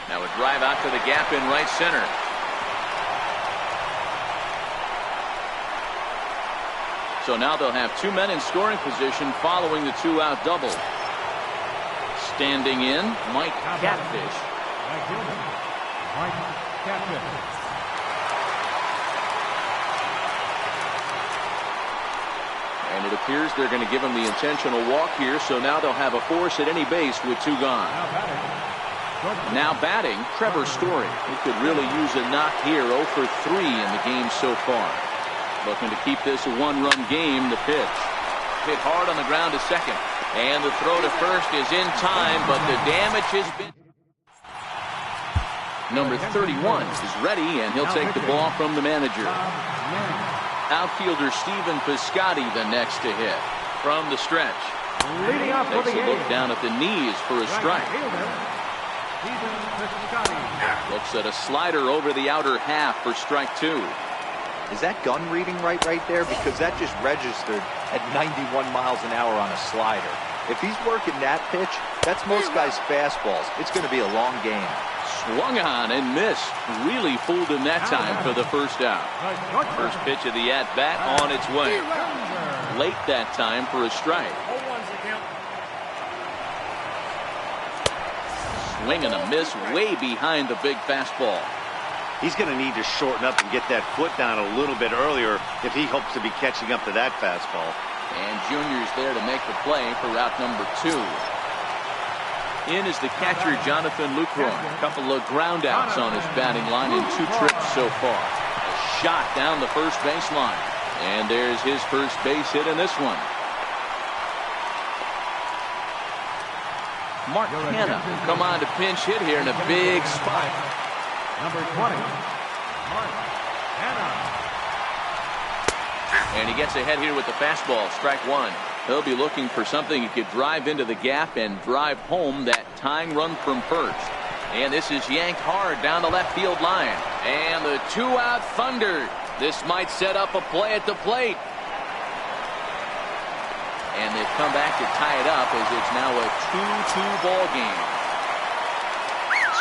Now a drive out to the gap in right center. So now they'll have 2 men in scoring position following the 2-out double. Standing in, Mike Catfish. Mike Catfish. And it appears they're going to give him the intentional walk here, so now they'll have a force at any base with 2 gone. Now batting, Trevor Story. He could really use a knock here. 0 for 3 in the game so far. Looking to keep this a 1-run game. The pitch. Hit hard on the ground to second. And the throw to first is in time, but the damage has been... Number 31 is ready, and he'll take the ball from the manager. Outfielder Stephen Piscotty the next to hit. From the stretch. Takes a look down at the knees for a strike. Looks at a slider over the outer half for strike 2. Is that gun reading right there? Because that just registered at 91 miles an hour on a slider. If he's working that pitch, that's most guys' fastballs. It's going to be a long game. Swung on and missed. Really fooled him that time for the first out. First pitch of the at-bat on its way. Late that time for a strike. Swing and a miss way behind the big fastball. He's going to need to shorten up and get that foot down a little bit earlier if he hopes to be catching up to that fastball. And Junior's there to make the play for route number 2. In is the catcher, Jonathan Lucroy. A couple of ground outs on his batting line in 2 trips so far. A shot down the first baseline. And there's his first base hit in this one. Mark Hanna will come on to pinch hit here in a big spot. Number 20, Mort T.V. And he gets ahead here with the fastball, strike 1. He'll be looking for something he could drive into the gap and drive home that tying run from first. And this is yanked hard down the left field line. And the 2-out thunder. This might set up a play at the plate. And they've come back to tie it up as it's now a 2-2 ball game.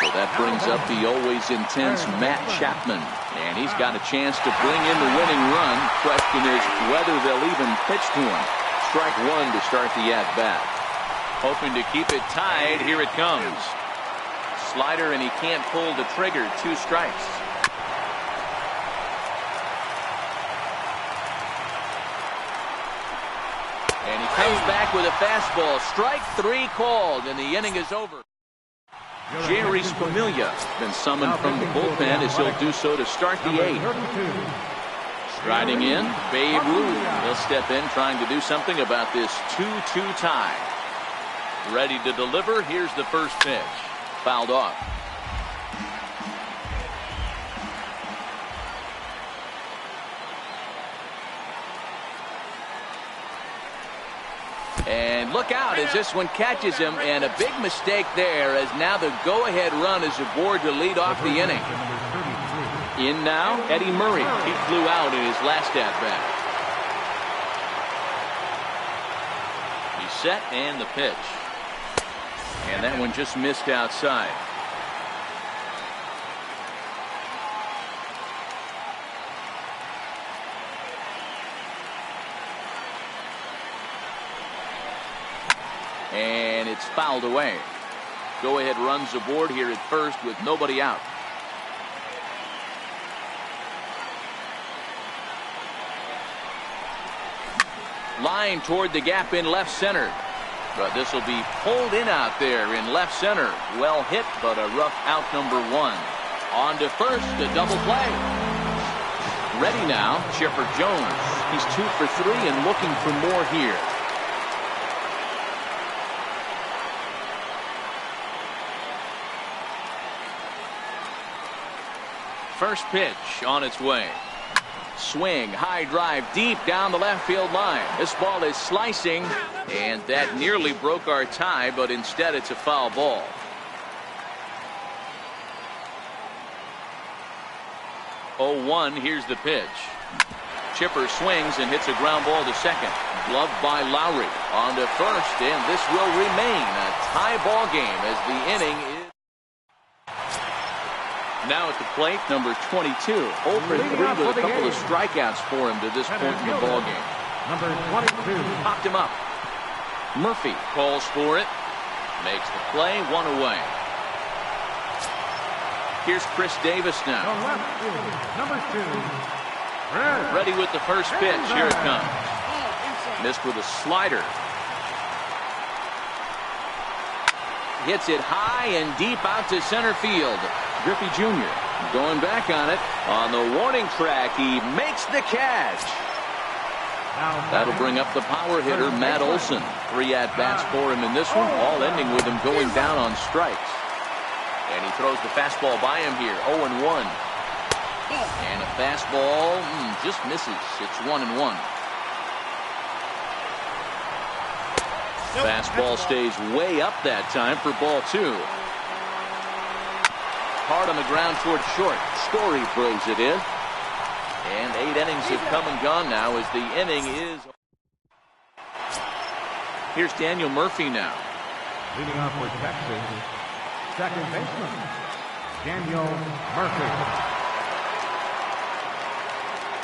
So that brings up the always intense Matt Chapman. And he's got a chance to bring in the winning run. Question is whether they'll even pitch to him. Strike 1 to start the at-bat. Hoping to keep it tied. Here it comes. Slider, and he can't pull the trigger. 2 strikes. And he comes back with a fastball. Strike 3 called, and the inning is over. Jerry Spamiglia been summoned from the bullpen as he'll do so to start the 8th. Striding in, Babe Ruth. He'll step in trying to do something about this 2-2 tie. Ready to deliver. Here's the first pitch. Fouled off. And look out as this one catches him, and a big mistake there as now the go-ahead run is aboard to lead off the inning. In now, Eddie Murray. He flew out in his last at-bat. He's set and the pitch. And that one just missed outside. And it's fouled away. Go-ahead runs aboard here at first with nobody out. Line toward the gap in left center. But this will be pulled in out there in left center. Well hit, but a rough out number 1. On to first, the double play. Ready now, Chipper Jones. He's 2 for 3 and looking for more here. First pitch on its way. Swing, high drive, deep down the left field line. This ball is slicing, and that nearly broke our tie, but instead it's a foul ball. Oh, 1, here's the pitch. Chipper swings and hits a ground ball to second. Gloved by Lowry. On to first, and this will remain a tie ball game as the inning is. Now at the plate, number 22. 0 for 3 with a couple of strikeouts for him to this point in the ballgame. Number 22. Popped him up. Murphy calls for it. Makes the play, 1 away. Here's Chris Davis The now. left fielder, number 2. Ready with the first pitch. Here it comes. Missed with a slider. Hits it high and deep out to center field. Griffey Jr. going back on it. On the warning track, he makes the catch. That'll bring up the power hitter, Matt Olson. 3 at-bats for him in this one, all ending with him going down on strikes. And he throws the fastball by him here, 0-1. And a fastball just misses. It's 1-1. Fastball stays way up that time for ball 2. Hard on the ground towards short. Story throws it in. And 8 innings have come and gone now as the inning is. Here's Daniel Murphy now. Leading off for Texas, second baseman, Daniel Murphy.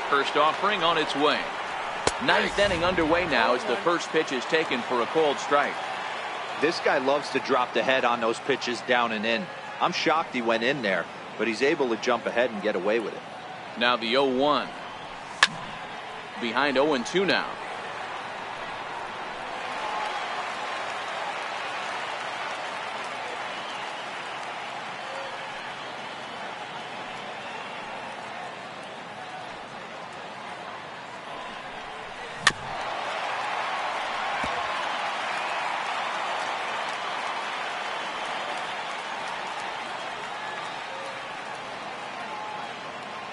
First offering on its way. 9th inning underway now as the first pitch is taken for a called strike. This guy loves to drop the head on those pitches down and in. I'm shocked he went in there, but he's able to jump ahead and get away with it. Now the 0-1. Behind 0-2 now.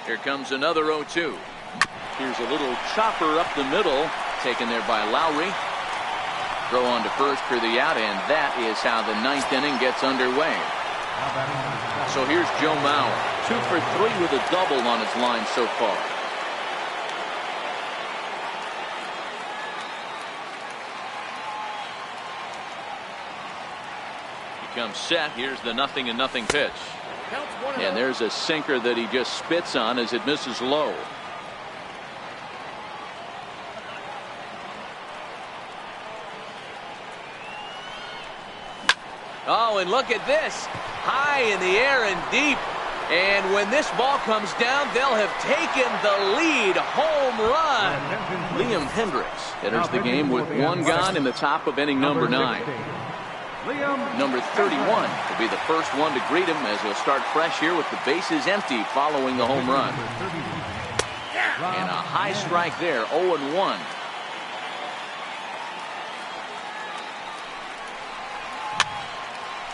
Here comes another 0-2. Here's a little chopper up the middle, taken there by Lowry. Throw on to first for the out, and that is how the 9th inning gets underway. So here's Joe Mauer, 2 for 3 with a double on his line so far. He comes set. Here's the 0-0 pitch. And there's a sinker that he just spits on as it misses low. Oh, and look at this. High in the air and deep. And when this ball comes down, they'll have taken the lead. Home run. Liam Hendricks enters the game with 1 gone in the top of inning number 9. Number 31 will be the first one to greet him as he'll start fresh here with the bases empty following the home run. And a high strike there, 0-1.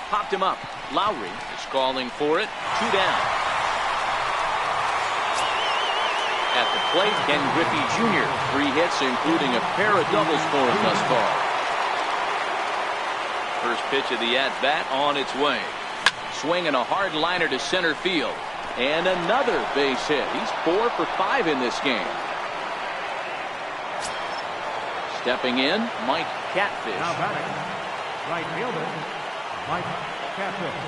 Popped him up. Lowry is calling for it. 2 down. At the plate, Ken Griffey Jr. 3 hits, including a pair of doubles for him thus far. First pitch of the at-bat on its way. Swinging a hard liner to center field. And another base hit. He's 4 for 5 in this game. Stepping in, Mike Catfish. Now batting, right fielder, Mike Catfish.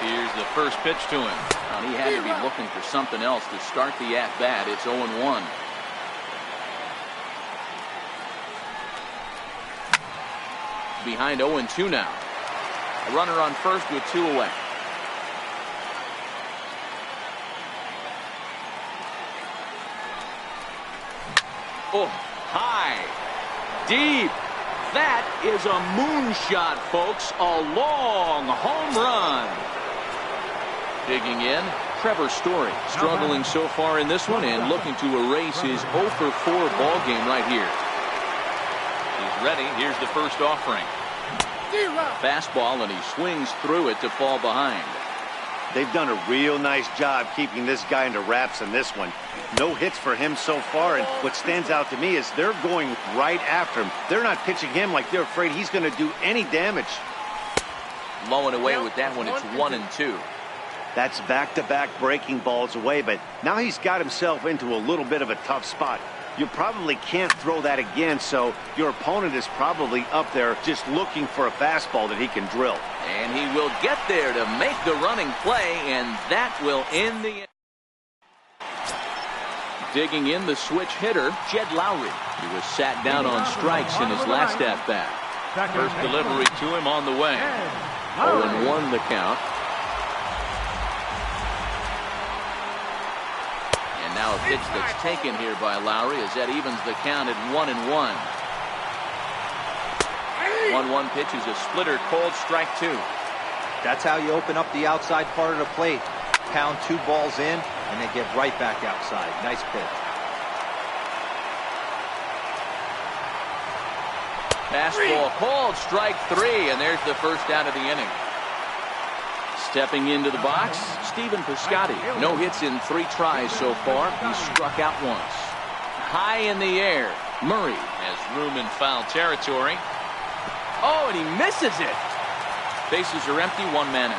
Here's the first pitch to him. And he had to be looking for something else to start the at-bat. It's 0-1. Behind 0-2 now. A runner on first with 2 away. Oh, high, deep. That is a moonshot, folks. A long home run. Digging in, Trevor Story struggling so far in this one and looking to erase his 0 for 4 ball game right here. He's ready. Here's the first offering. Fastball, and he swings through it to fall behind. They've done a real nice job keeping this guy into wraps in this one. No hits for him so far, and what stands out to me is they're going right after him. They're not pitching him like they're afraid he's going to do any damage. Low and away with that one. It's 1-2. That's back-to-back breaking balls away, but now he's got himself into a little bit of a tough spot. You probably can't throw that again, so your opponent is probably up there just looking for a fastball that he can drill. And he will get there to make the running play, and that will end the... digging in, the switch hitter, Jed Lowry. He was sat down on strikes in his last at-bat. First delivery to him on the way. 0-1 the count. And now a pitch that's taken here by Lowry as that evens the count at 1-1. 1-1 pitch is a splitter, called strike 2. That's how you open up the outside part of the plate. Pound 2 balls in, and then get right back outside. Nice pitch. Fastball called strike 3, and there's the first out of the inning. Stepping into the box, Stephen Piscotty. No hits in 3 tries so far. He's struck out once. High in the air. Murray has room in foul territory. Oh, and he misses it. Bases are empty, 1 man in.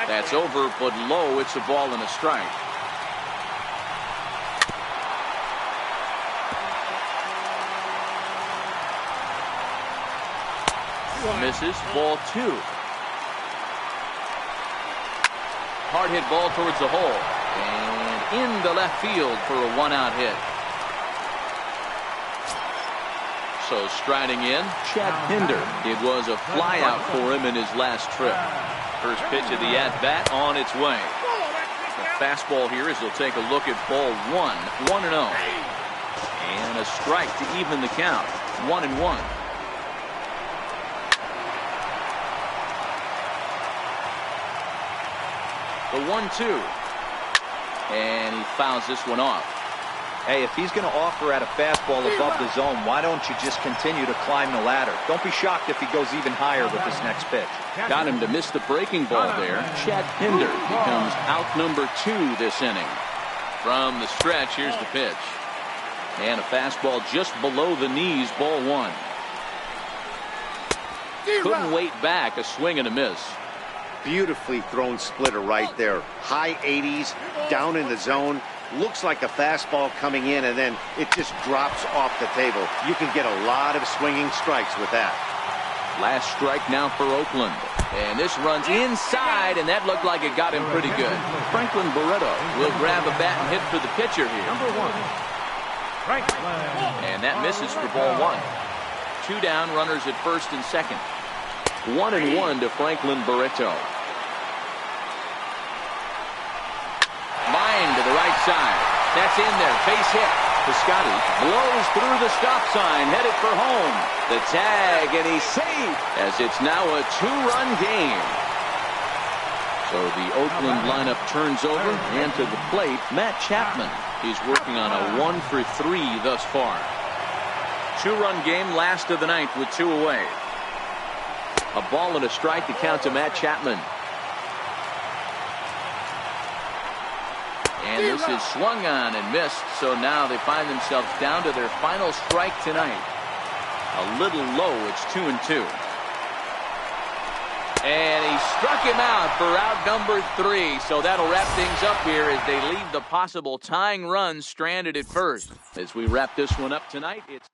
That's over, but low. It's a ball and a strike. Misses, ball 2. Hard hit ball towards the hole. And into left field for a 1-out hit. So striding in, Chad Pinder. It was a flyout for him in his last trip. First pitch of the at-bat on its way. The fastball here as they'll take a look at ball 1, 1-0. And a strike to even the count, 1-1. The 1-2. And he fouls this one off. Hey, if he's going to offer at a fastball above the zone, why don't you just continue to climb the ladder? Don't be shocked if he goes even higher with this next pitch. Got him to miss the breaking ball there. Chad Pinder becomes out number 2 this inning. From the stretch, here's the pitch. And a fastball just below the knees, ball 1. Couldn't wait back, a swing and a miss. Beautifully thrown splitter right there. High 80s, down in the zone. Looks like a fastball coming in, and then it just drops off the table. You can get a lot of swinging strikes with that. Last strike now for Oakland. And this runs inside, and that looked like it got him pretty good. Franklin Barreto will grab a bat and hit for the pitcher here. And that misses for ball 1. 2 down, runners at first and second. 1-1 to Franklin Barreto. Line to the right side. That's in there. Base hit. Piscotty blows through the stop sign, headed for home. The tag, and he's safe as it's now a 2-run game. So the Oakland lineup turns over, and to the plate, Matt Chapman. He's working on a 1-for-3 thus far. 2-run game, last of the ninth with 2 away. A ball and a strike to count to Matt Chapman. And this is swung on and missed, so now they find themselves down to their final strike tonight. A little low, it's 2-2. And he struck him out for out number 3, so that'll wrap things up here as they leave the possible tying run stranded at first. As we wrap this one up tonight, it's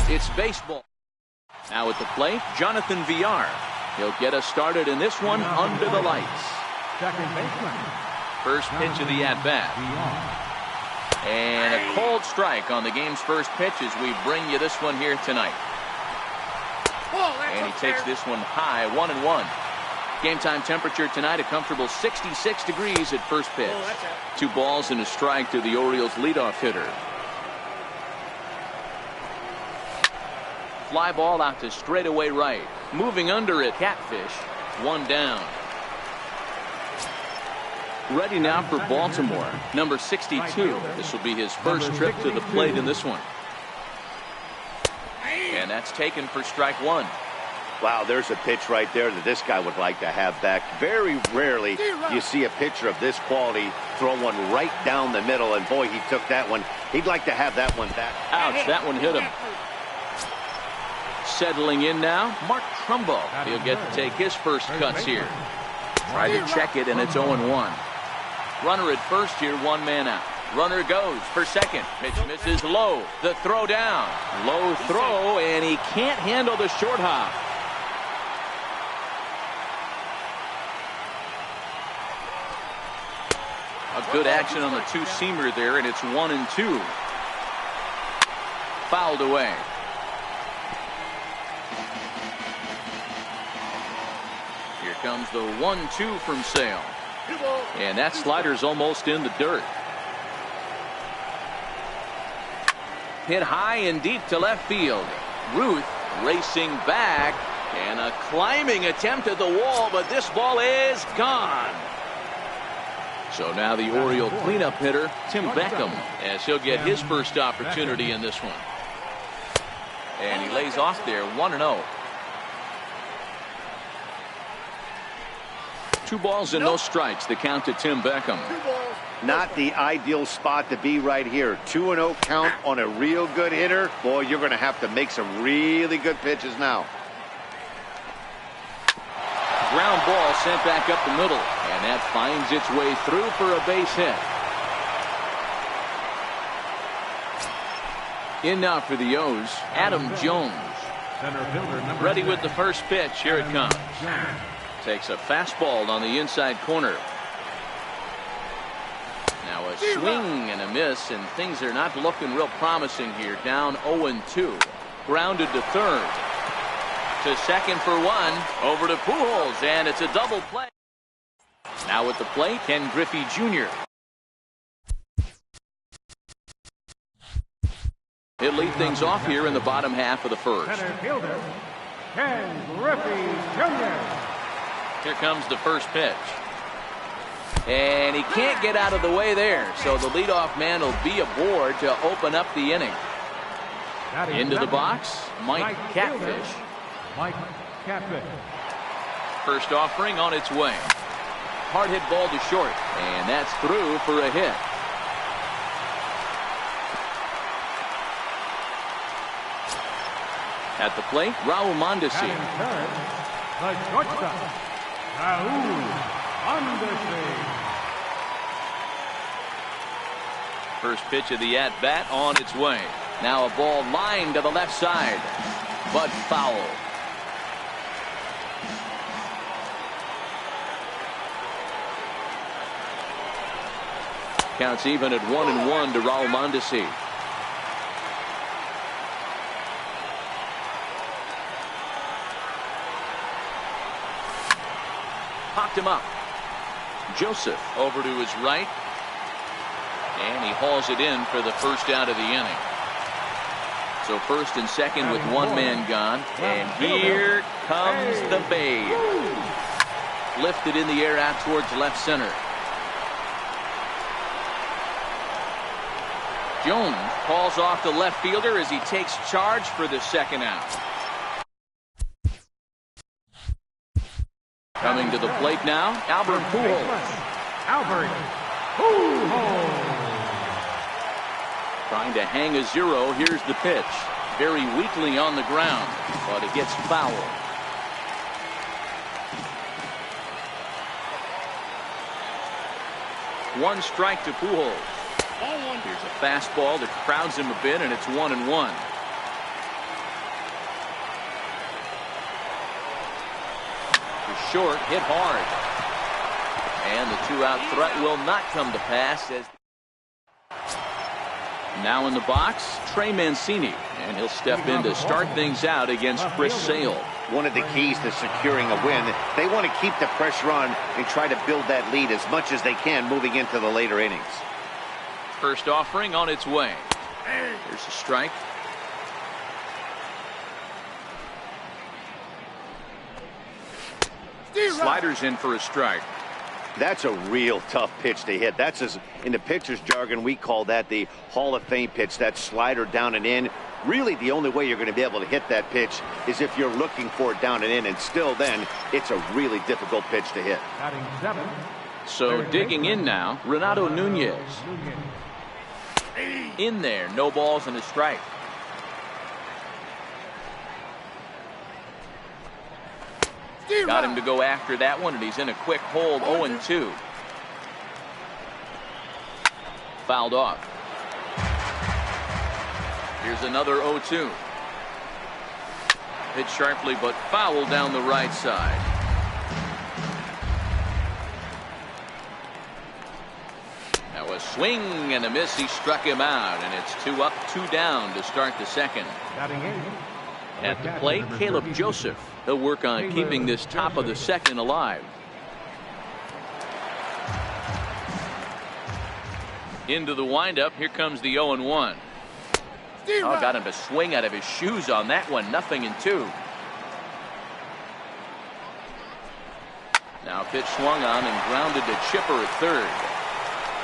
It's baseball. Now at the plate, Jonathan Villar. He'll get us started in this one under the lights. Second baseman. First pitch of the at-bat. And a cold strike on the game's first pitch as we bring you this one here tonight. And he takes this one high, 1-1. Game time temperature tonight, a comfortable 66 degrees at first pitch. 2 balls and a strike to the Orioles leadoff hitter. Fly ball out to straightaway right. Moving under it, Catfish. 1 down. Ready now for Baltimore, number 62. This will be his first trip to the plate in this one. And that's taken for strike 1. Wow, there's a pitch right there that this guy would like to have back. Very rarely you see a pitcher of this quality throw one right down the middle, and boy, he took that one. He'd like to have that one back. Ouch, that one hit him. Settling in now, Mark Trumbo. He'll get to take his first cuts here. Try to check it, and it's 0-1. Runner at first here, 1 man out. Runner goes for second. Pitch misses low. The throw down. Low throw, and he can't handle the short hop. A good action on the two-seamer there, and it's 1-2. Fouled away. Here comes the 1-2 from Sale. And that slider's almost in the dirt. Hit high and deep to left field. Ruth racing back, and a climbing attempt at the wall, but this ball is gone. So now the Oriole cleanup hitter, Tim Beckham, as he'll get his first opportunity in this one. And he lays off there, 1-0. 2 balls and no strikes. The count to Tim Beckham. Not the ideal spot to be right here. 2-0 count on a real good hitter. Boy, you're going to have to make some really good pitches now. Ground ball sent back up the middle, and that finds its way through for a base hit. In now for the O's, Adam Jones. Ready with the first pitch. Here it comes. Takes a fastball on the inside corner. Now a swing and a miss, and things are not looking real promising here. Down 0-2. Grounded to third. To second for 1. Over to Pujols, and it's a double play. Now at the plate, Ken Griffey Jr. He'll lead things off here in the bottom half of the first. Center fielder, Ken Griffey Jr. Here comes the first pitch. And he can't get out of the way there, so the leadoff man will be aboard to open up the inning. Into the box, Mike Catfish. Mike Catfish. First offering on its way. Hard hit ball to short, and that's through for a hit. At the plate, Raul Mondesi. The shortstop, Raul Mondesi. First pitch of the at-bat on its way. Now a ball lined to the left side, but foul. Counts even at 1-1 to Raul Mondesi. Popped him up. Joseph over to his right. And he hauls it in for the first out of the inning. So first and second with 1 man gone. And here comes the Babe. Lifted in the air out towards left center. Jones calls off the left fielder as he takes charge for the second out. Coming to the plate now, Albert Pujols. Albert Pujols. Trying to hang a 0. Here's the pitch. Very weakly on the ground, but it gets foul. One strike to Pujols. Here's a fastball that crowds him a bit, and it's 1-1. short, hit hard. And the 2-out threat will not come to pass. Now in the box, Trey Mancini, and he'll step in to start things out against Chris Sale. One of the keys to securing a win, they want to keep the pressure on and try to build that lead as much as they can moving into the later innings. First offering on its way. There's a strike. Sliders in for a strike. That's a real tough pitch to hit. That's, in the pitcher's jargon, we call that the Hall of Fame pitch. That slider down and in. Really, the only way you're going to be able to hit that pitch is if you're looking for it down and in, and still then, it's a really difficult pitch to hit. So digging in now, Renato Nunez. In there, no balls and a strike. Got him to go after that one, and he's in a quick hold, 0-2. Fouled off. Here's another 0-2. Hit sharply, but fouled down the right side. That was swing and a miss. He struck him out, and it's 2 up, 2 down to start the second. At the plate, Caleb Joseph. He'll work on keeping this top of the second alive. Into the windup. Here comes the 0-1. Oh, got him to swing out of his shoes on that one. 0-2. Now pitch swung on and grounded to Chipper at third.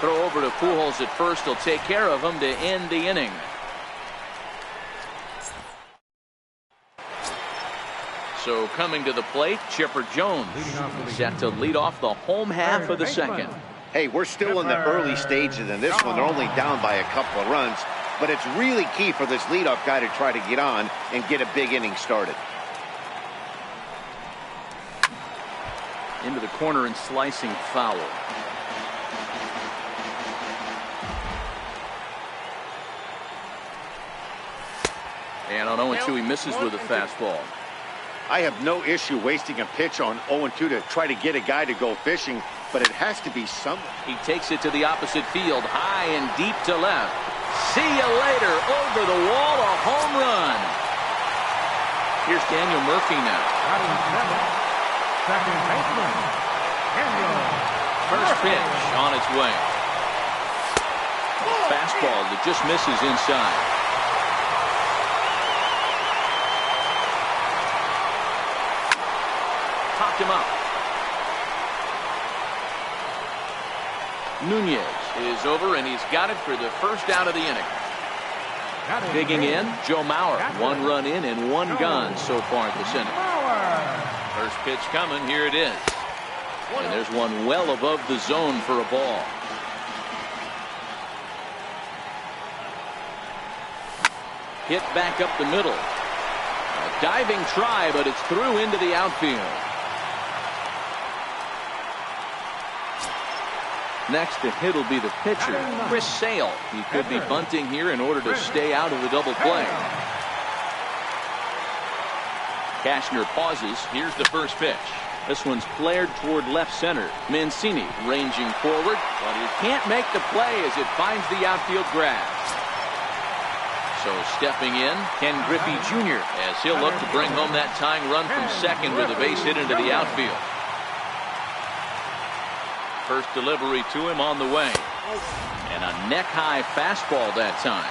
Throw over to Pujols at first. He'll take care of him to end the inning. So coming to the plate, Chipper Jones set to lead off the home half of the second. Hey, we're still in the early stages in this one. They're only down by a couple of runs, but it's really key for this leadoff guy to try to get on and get a big inning started. Into the corner and slicing foul. And on 0-2, he misses with a fastball. I have no issue wasting a pitch on 0-2 to try to get a guy to go fishing, but it has to be someone. He takes it to the opposite field, high and deep to left. See you later. Over the wall, a home run. Here's Daniel Murphy now. First pitch on its way. Fastball that just misses inside. Popped him up. Nunez is over, and he's got it for the first out of the inning. Digging in, Joe Mauer. 1 run in and 1 gone so far this inning. First pitch coming. Here it is. And there's one well above the zone for a ball. Hit back up the middle. A diving try, but it's through into the outfield. Next to hit will be the pitcher, Chris Sale. He could be bunting here in order to stay out of the double play. Cashner pauses. Here's the first pitch. This one's flared toward left center. Mancini ranging forward, but he can't make the play as it finds the outfield grass. So stepping in, Ken Griffey Jr. as he'll look to bring home that tying run from second with a base hit into the outfield. First delivery to him on the way. And a neck-high fastball that time.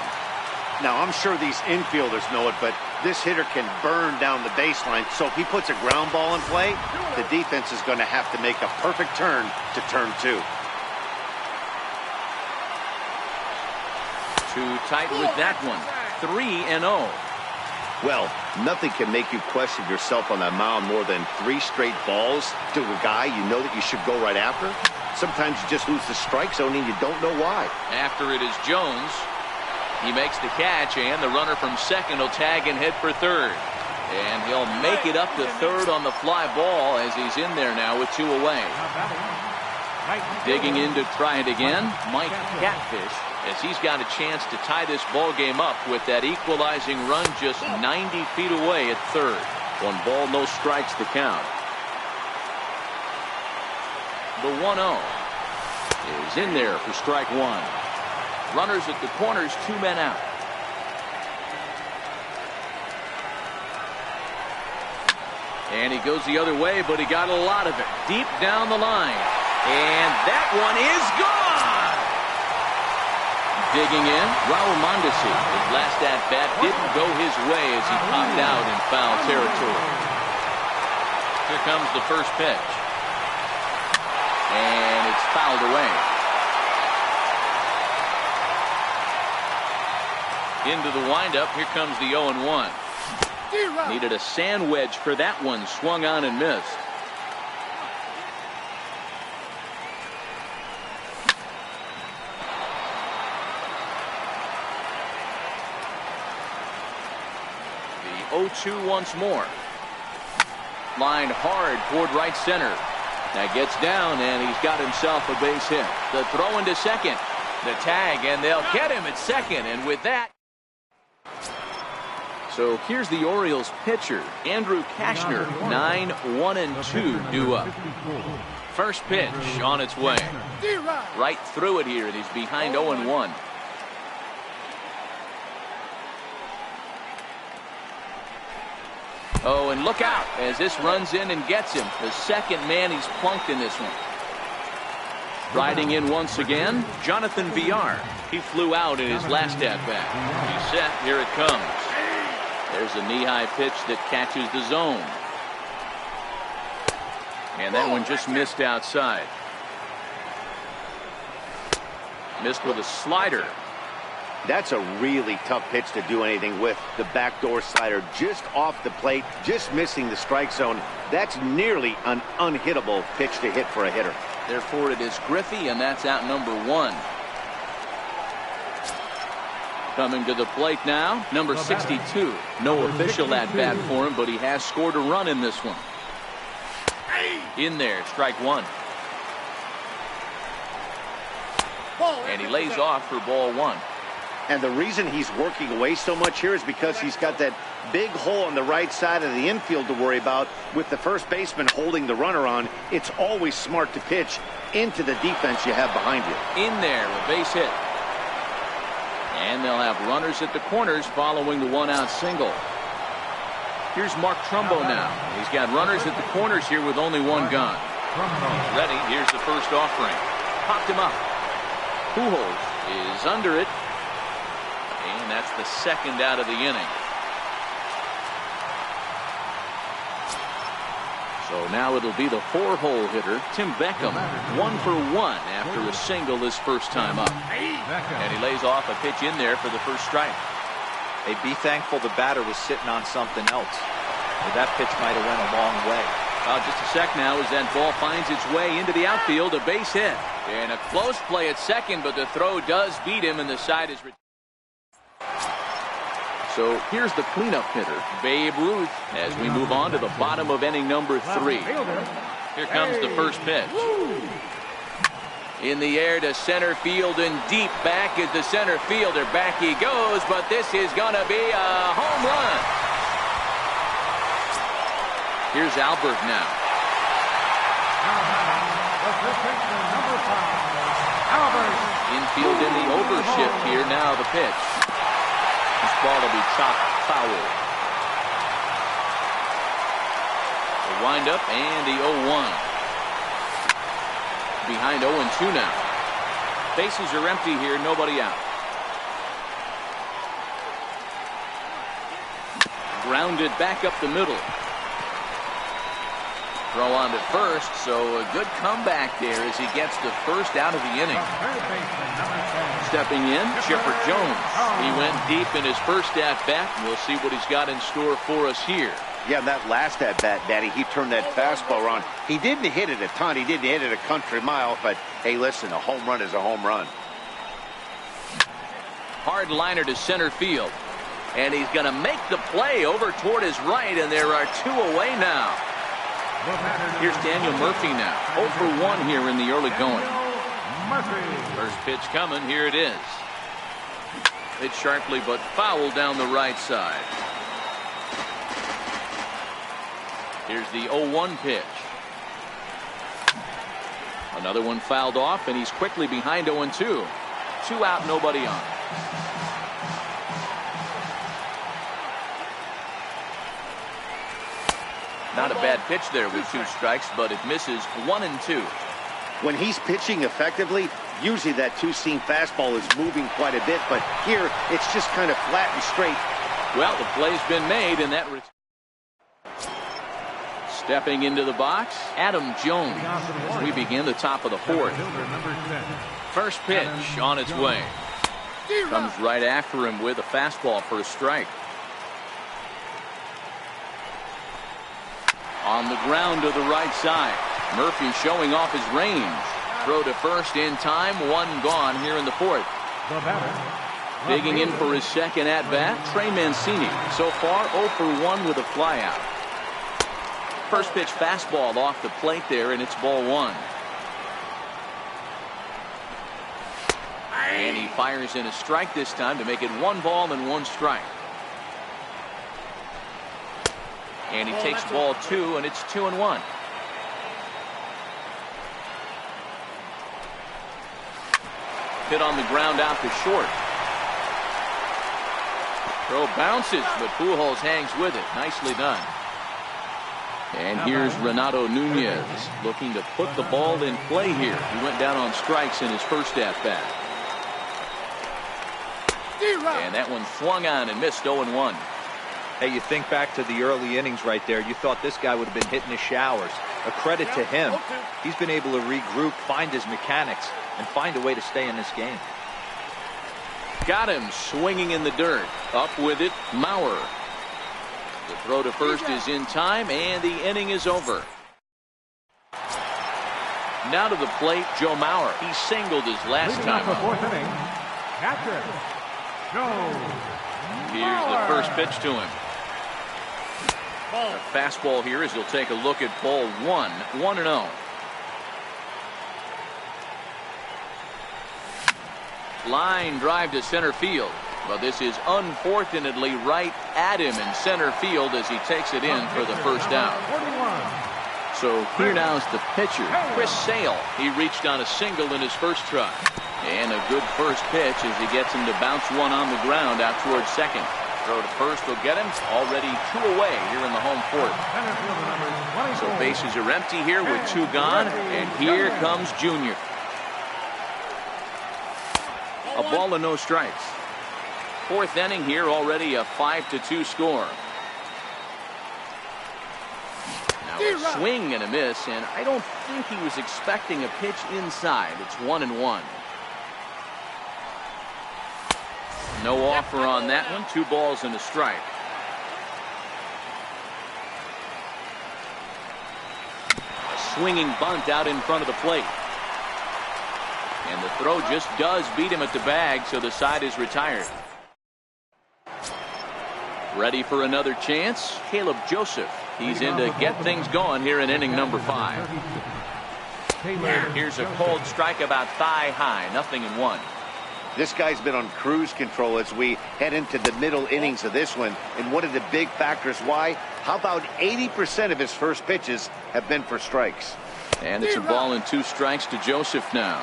Now, I'm sure these infielders know it, but this hitter can burn down the baseline. So if he puts a ground ball in play, the defense is going to have to make a perfect turn to turn 2. Too tight with that one. 3-0. Well, nothing can make you question yourself on that mound more than 3 straight balls to a guy you know that you should go right after. Sometimes you just lose the strike zone and you don't know why. After it is Jones. He makes the catch, and the runner from second will tag and head for third. And he'll make it up to third on the fly ball as he's in there now with 2 away. Digging in to try it again, Mike Catfish, as he's got a chance to tie this ball game up with that equalizing run just 90 feet away at third. 1 ball, no strikes to count. The 1-0 is in there for strike one. Runners at the corners, 2 men out. And he goes the other way, but he got a lot of it deep down the line. And that one is gone. Digging in, Raul Mondesi. His last at-bat didn't go his way as he popped out in foul territory. Here comes the first pitch. And it's fouled away. Into the windup. Here comes the 0-1. Needed a sand wedge for that one. Swung on and missed. The 0-2 once more. Lined hard toward right center. That gets down, and he's got himself a base hit. The throw into second. The tag, and they'll get him at second. And with that. So here's the Orioles pitcher, Andrew Kashner, 9-1-2 due up. First pitch on its way. Right through it here, and he's behind 0-1. Oh, and look out as this runs in and gets him. The second man he's plunked in this one. Riding in once again, Jonathan Villar. He flew out in his last at-bat. He's set. Here it comes. There's a knee-high pitch that catches the zone. And that one just missed outside. Missed with a slider. That's a really tough pitch to do anything with. The backdoor slider just off the plate, just missing the strike zone. That's nearly an unhittable pitch to hit for a hitter. Therefore, it is Griffey, and that's out number 1. Coming to the plate now, number 62. No official at-bat for him, but he has scored a run in this one. In there, strike one. And he lays off for ball 1. And the reason he's working away so much here is because he's got that big hole on the right side of the infield to worry about. With the first baseman holding the runner on, it's always smart to pitch into the defense you have behind you. In there, a base hit. And they'll have runners at the corners following the 1-out single. Here's Mark Trumbo now. He's got runners at the corners here with only 1 gone. He's ready. Here's the first offering. Popped him up. Pujols is under it. And that's the second out of the inning. So now it'll be the 4-hole hitter, Tim Beckham, 1 for 1 after a single his first time up. And he lays off a pitch in there for the first strike. Hey, be thankful the batter was sitting on something else. That pitch might have went a long way. Just a sec now as that ball finds its way into the outfield, a base hit. And a close play at second, but the throw does beat him, and the side is. So here's the cleanup hitter, Babe Ruth, as we move on to the bottom of inning number 3. Here comes the first pitch. In the air to center field and deep back is the center fielder. Back he goes, but this is going to be a home run. Here's Albert now. Infield in the overshift here. Now the pitch. This ball will be chopped foul. The windup and the 0-1. Behind 0-2 now. Bases are empty here, nobody out. Grounded back up the middle. Throw on to first, so a good comeback there as he gets the first out of the inning. Stepping in, Chipper Jones. He went deep in his first at-bat, and we'll see what he's got in store for us here. Yeah, that last at-bat, Daddy, he turned that fastball around. He didn't hit it a ton. He didn't hit it a country mile, but, hey, listen, a home run is a home run. Hard liner to center field. And he's going to make the play over toward his right, and there are 2 away now. Here's Daniel Murphy now. 0 for 1 here in the early going. First pitch coming. Here it is. Hit sharply but foul down the right side. Here's the 0-1 pitch. Another one fouled off, and he's quickly behind 0-2. 2 out, nobody on. Not a bad pitch there with 2 strikes, but it misses 1-2. When he's pitching effectively, usually that 2-seam fastball is moving quite a bit, but here it's just kind of flat and straight. Well, the play's been made, and that... Stepping into the box, Adam Jones. We begin the top of the 4th. First pitch on its way. Comes right after him with a fastball for a strike. On the ground to the right side. Murphy showing off his range. Throw to first in time. 1 gone here in the 4th. Digging in for his second at-bat, Trey Mancini. So far 0 for 1 with a flyout. First pitch fastball off the plate there, and it's ball 1. And he fires in a strike this time to make it 1 ball and 1 strike. And he takes ball 2, and it's 2-1. Hit on the ground out to short. Throw bounces, but Pujols hangs with it. Nicely done. And here's Renato Nunez looking to put the ball in play here. He went down on strikes in his first at-bat. And that one swung on and missed 0-1. Hey, you think back to the early innings right there. You thought this guy would have been hitting his showers. A credit to him. He's been able to regroup, find his mechanics, and find a way to stay in this game. Got him swinging in the dirt. Up with it, Mauer. The throw to first is in time, and the inning is over. Now to the plate, Joe Mauer. He singled his last time the up. 4th inning, catcher, Joe Here's the first pitch to him. A fastball here as he'll take a look at ball 1, 1-0. Line drive to center field. But this is unfortunately right at him in center field as he takes it in for the first out. So here now is the pitcher, Chris Sale. He reached on a single in his first try. And a good first pitch as he gets him to bounce one on the ground out towards second. Throw to first will get him. Already 2 away here in the home 4th. So bases are empty here with 2 gone. And here comes Junior. A ball and no strikes. 4th inning here, already a 5-2 score. Now a swing and a miss, and I don't think he was expecting a pitch inside. It's 1-1. No offer on that one. 2 balls and a strike. A swinging bunt out in front of the plate. And the throw just does beat him at the bag, so the side is retired. Ready for another chance, Caleb Joseph. He's in to get things going here in inning number 5. Here's a cold strike about thigh high, 0-1. This guy's been on cruise control as we head into the middle innings of this one. And one of the big factors why, how about 80% of his first pitches have been for strikes. And it's a ball and 2 strikes to Joseph now.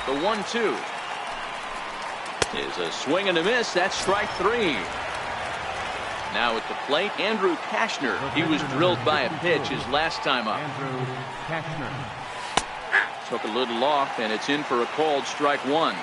The 1-2 is a swing and a miss. That's strike 3. Now at the plate, Andrew Kashner. He was drilled by a pitch his last time up. Took a little off, and it's in for a called strike 1.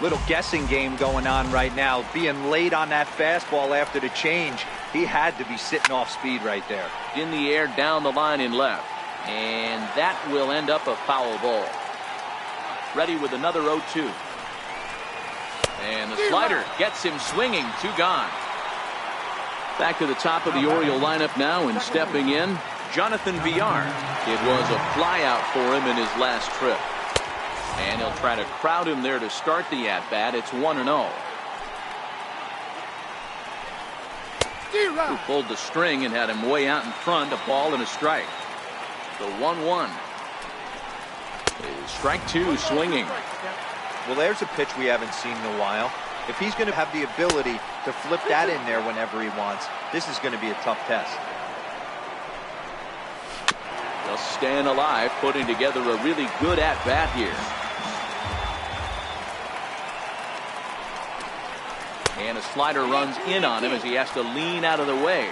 Little guessing game going on right now. Being late on that fastball after the change. He had to be sitting off speed right there. In the air, down the line in left. And that will end up a foul ball. Ready with another 0-2. And the slider gets him swinging. 2 gone. Back to the top of the Oriole lineup now, and stepping in, Jonathan Villar. It was a flyout for him in his last trip. And he'll try to crowd him there to start the at-bat. It's 1-0. Who pulled the string and had him way out in front, a ball and a strike. The 1-1 is strike 2 swinging. Well, there's a pitch we haven't seen in a while. If he's going to have the ability to flip that in there whenever he wants, this is going to be a tough test. Just staying alive, putting together a really good at-bat here. And a slider runs in on him as he has to lean out of the way.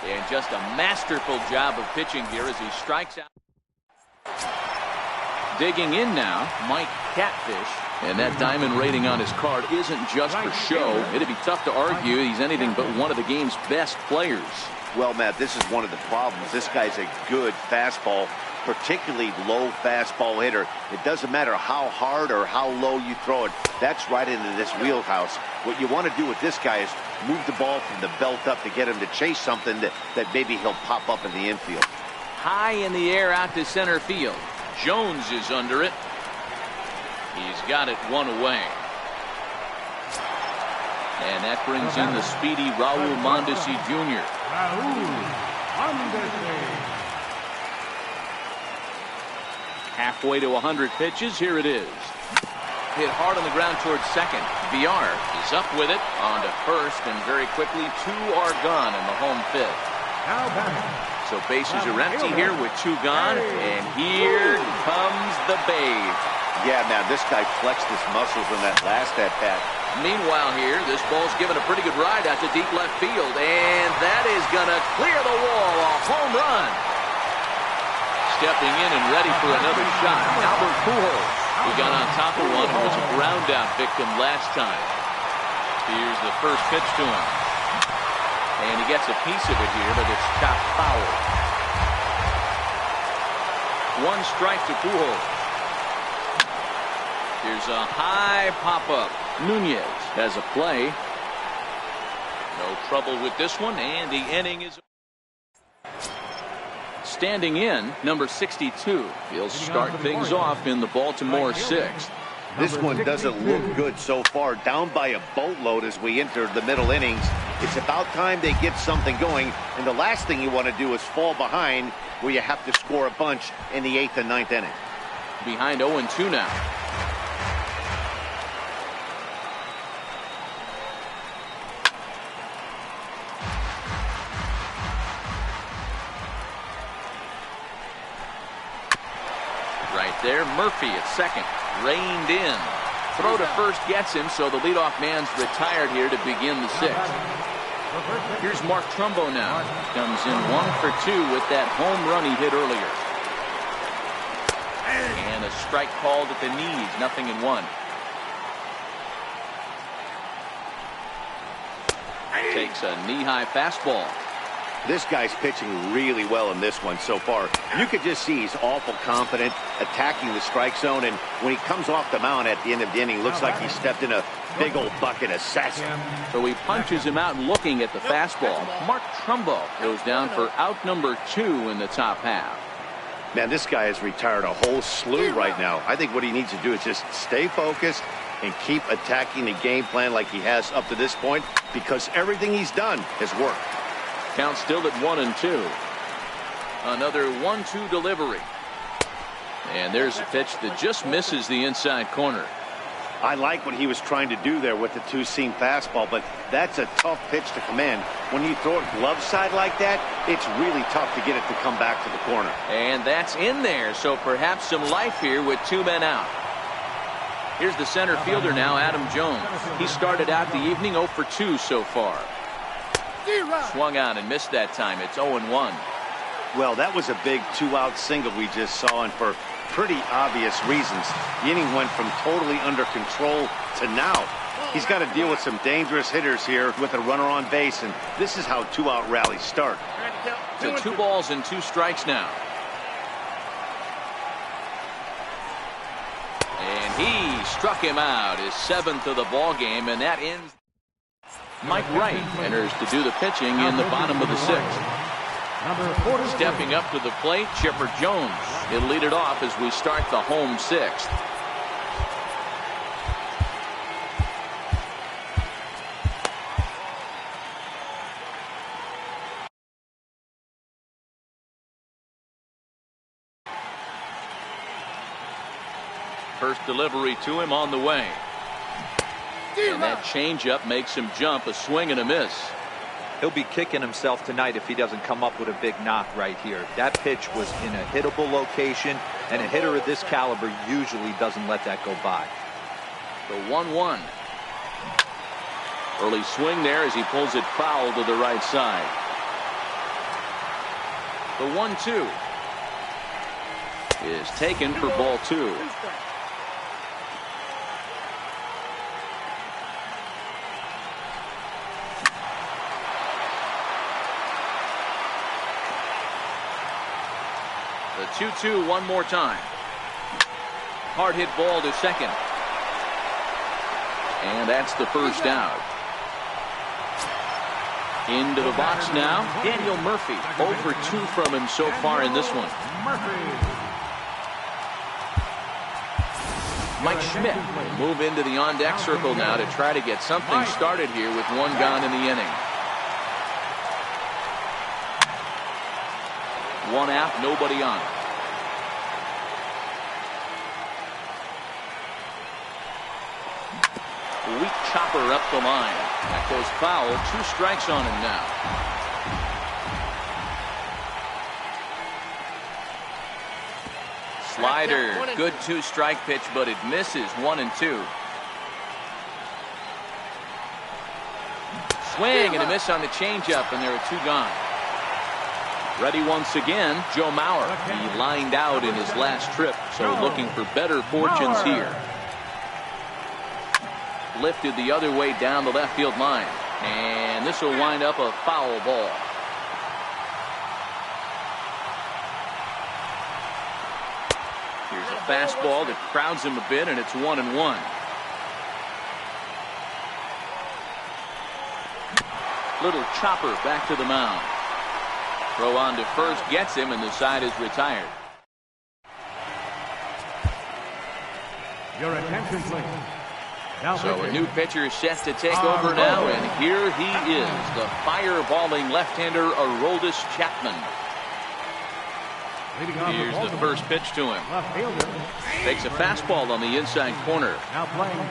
And just a masterful job of pitching here as he strikes out. Digging in now, Mike Catfish. And that diamond rating on his card isn't just for show. It'd be tough to argue he's anything but one of the game's best players. Well, Matt, this is one of the problems. This guy's a good fastball, particularly low fastball hitter. It doesn't matter how hard or how low you throw it. That's right into this wheelhouse. What you want to do with this guy is move the ball from the belt up to get him to chase something that maybe he'll pop up in the infield. High in the air out to center field. Jones is under it. He's got it one away. And that brings in the speedy Raul Mondesi Jr. Halfway to 100 pitches. Here it is. Hit hard on the ground towards second. VR is up with it on to first, and very quickly 2 are gone in the home fifth. So bases are empty here with 2 gone, and here comes the Babe. Yeah, man, this guy flexed his muscles in that last at-bat. Meanwhile here, this ball's given a pretty good ride out to deep left field, and that is going to clear the wall. A home run. Stepping in and ready for another shot, Albert Pujols. He got on top of one and was a ground out victim last time. Here's the first pitch to him. And he gets a piece of it here, but it's chopped foul. 1 strike to Pujols. Here's a high pop-up. Nunez has a play. No trouble with this one, and the inning is... Standing in, number 62. He'll start things off in the Baltimore 6th. This one doesn't look good so far. Down by a boatload as we enter the middle innings. It's about time they get something going, and the last thing you want to do is fall behind where you have to score a bunch in the 8th and 9th inning. Behind 0-2 now. Right there, Murphy at second. Reined in. Throw to first gets him, so the leadoff man's retired here to begin the 6th. Here's Mark Trumbo now. Comes in 1 for 2 with that home run he hit earlier. And a strike called at the knees. 0-1. Takes a knee-high fastball. This guy's pitching really well in this one so far. You could just see he's awful confident, attacking the strike zone, and when he comes off the mound at the end of the inning, looks like he stepped in a big old bucket of sassafras. So he punches him out looking at the fastball. Mark Trumbo goes down for out number 2 in the top half. Man, this guy has retired a whole slew right now. I think what he needs to do is just stay focused and keep attacking the game plan like he has up to this point, because everything he's done has worked. Count still at 1-2. Another 1-2 delivery. And there's a pitch that just misses the inside corner. I like what he was trying to do there with the 2-seam fastball, but that's a tough pitch to command. When you throw it glove side like that, it's really tough to get it to come back to the corner. And that's in there, so perhaps some life here with 2 men out. Here's the center fielder now, Adam Jones. He started out the evening 0 for 2 so far. Swung out and missed that time. It's 0-1. Well, that was a big 2-out single we just saw, and for pretty obvious reasons. The inning went from totally under control to now. He's got to deal with some dangerous hitters here with a runner on base, and this is how 2-out rallies start. So 2 balls and 2 strikes now. And he struck him out, his 7th of the ball game, and that ends. Mike Wright enters to do the pitching in the bottom of the 6th. Stepping up to the plate, Chipper Jones. He'll lead it off as we start the home 6th. delivery to him on the way. And that changeup makes him jump. A swing and a miss. He'll be kicking himself tonight if he doesn't come up with a big knock right here. That pitch was in a hittable location, and a hitter of this caliber usually doesn't let that go by. The 1-1. Early swing there as he pulls it foul to the right side. The 1-2 is taken for ball 2. The 2-2 one more time. Hard hit ball to second. And that's the first out. Into the box now, Daniel Murphy. 0 for 2 from him so far in this one. Mike Schmidt will move into the on-deck circle now to try to get something started here with one gone in the inning. One out, nobody on. Weak chopper up the line. That goes foul. 2 strikes on him now. Slider. Good 2-strike pitch, but it misses. 1-2. Swing and a miss on the changeup, and there are 2 gone. Ready once again, Joe Mauer. He lined out in his last trip, so looking for better fortunes here. Lifted the other way down the left field line, and this will wind up a foul ball. Here's a fastball that crowds him a bit, and it's 1-1. Little chopper back to the mound. Throw on to first gets him, and the side is retired. Your attention, please. So a new pitcher is set to take over now, and here he is, the fireballing left-hander Aroldis Chapman. Here's the first pitch to him. Takes a fastball on the inside corner.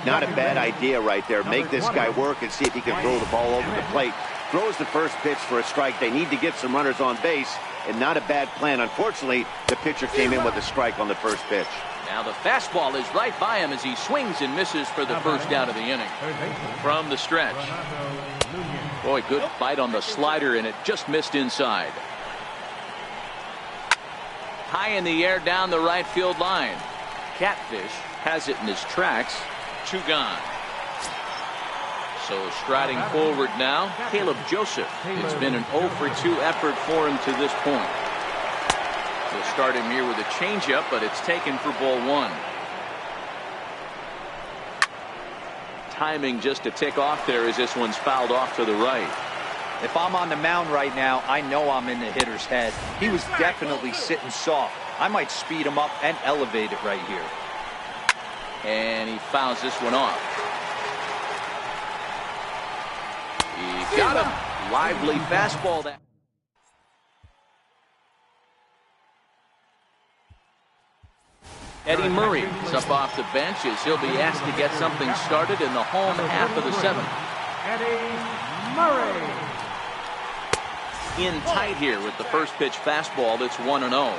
Not a bad idea right there. Make this guy work and see if he can throw the ball over the plate. Throws the first pitch for a strike. They need to get some runners on base, and not a bad plan. Unfortunately, the pitcher came in with a strike on the first pitch. Now the fastball is right by him as he swings and misses for the first out of the inning. From the stretch. Boy, good bite on the slider, and it just missed inside. High in the air down the right field line. Catfish has it in his tracks. 2 gone. So striding forward now, Caleb Joseph. It's been an 0 for 2 effort for him to this point. We'll start him here with a changeup, but it's taken for ball 1. Timing just to tick off there as this one's fouled off to the right. If I'm on the mound right now, I know I'm in the hitter's head. He was definitely sitting soft. I might speed him up and elevate it right here. And he fouls this one off. He got him. Lively fastball. That. Eddie Murray is up off the bench as he'll be asked to get something started in the home half of the 7th. Eddie Murray. In tight here with the first pitch fastball. That's 1-0.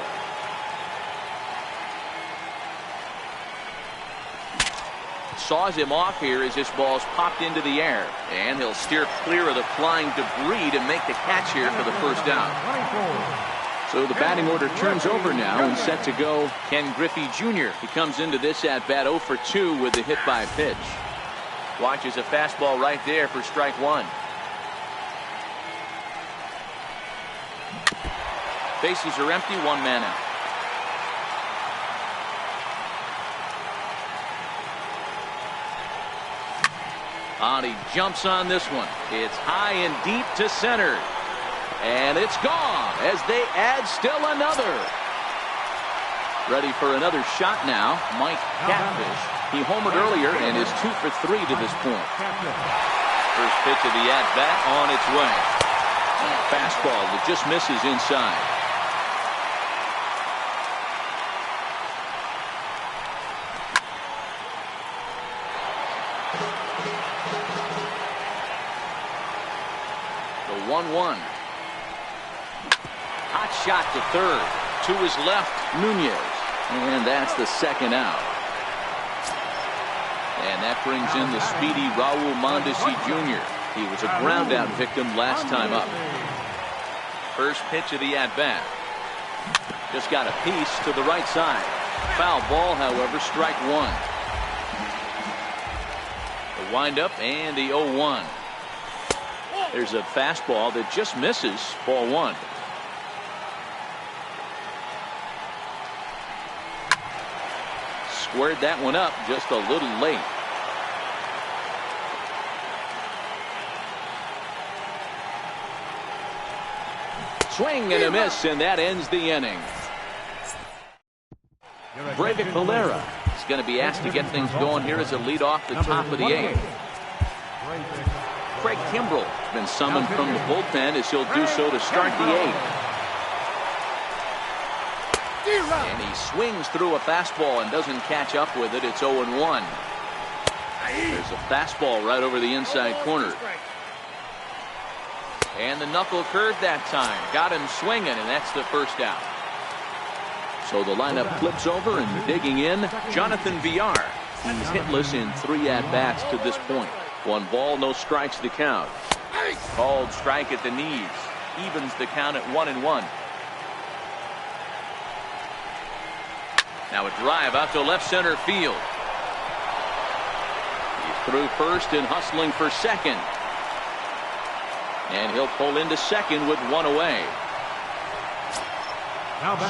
Saws him off here as this ball's popped into the air, and he'll steer clear of the flying debris to make the catch here for the first down. So the batting order turns over now, and set to go Ken Griffey Jr. He comes into this at bat 0 for 2 with the hit by pitch. Watches a fastball right there for strike 1. Bases are empty, 1 man out. He jumps on this one. It's high and deep to center. And it's gone as they add still another. Ready for another shot now, Mike Catfish. He homered earlier and is 2 for 3 to this point. First pitch of the at-bat on its way. Fastball that just misses inside. The 1-1. Hot shot to third. To his left, Nunez. And that's the second out. And that brings in the speedy Raul Mondesi Jr. He was a ground out victim last time up. First pitch of the at-bat. Just got a piece to the right side. Foul ball, however, strike one. The windup and the 0-1. There's a fastball that just misses, ball one. Squared that one up just a little late. Swing and a miss, and that ends the inning. Greinke is going to be asked to get things going here as a lead off the top of the eighth. Craig Kimbrell has been summoned from the bullpen as he'll do so to start the eighth. And he swings through a fastball and doesn't catch up with it. It's 0-1. There's a fastball right over the inside corner. And the knuckle curve that time. Got him swinging, and that's the first out. So the lineup flips over, and digging in, Jonathan Villar. He's hitless in 3 at-bats to this point. 1 ball, no strikes to count. Called strike at the knees. Evens the count at 1-1. Now a drive out to left center field. He's through first and hustling for second. And he'll pull into second with 1 away.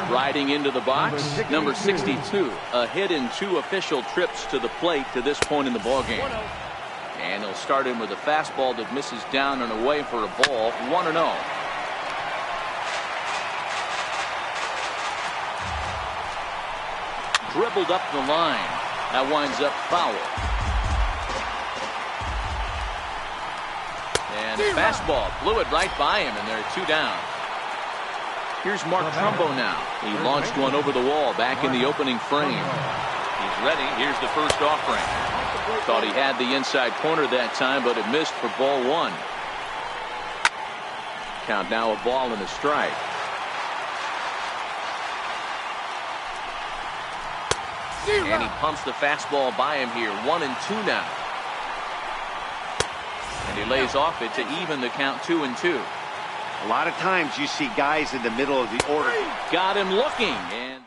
Striding into the box, number 62. A hit in 2 official trips to the plate to this point in the ballgame. And he'll start him with a fastball that misses down and away for a ball. 1-0. Dribbled up the line. That winds up foul. And a fastball blew it right by him, and there are 2 down. Here's Mark Trumbo now. He launched one over the wall back in the opening frame. He's ready. Here's the first offering. Thought he had the inside corner that time, but it missed for ball 1. Count now a ball and a strike. And he pumps the fastball by him here. 1-2 now. And he lays off it to even the count 2-2. A lot of times you see guys in the middle of the order. Got him looking. And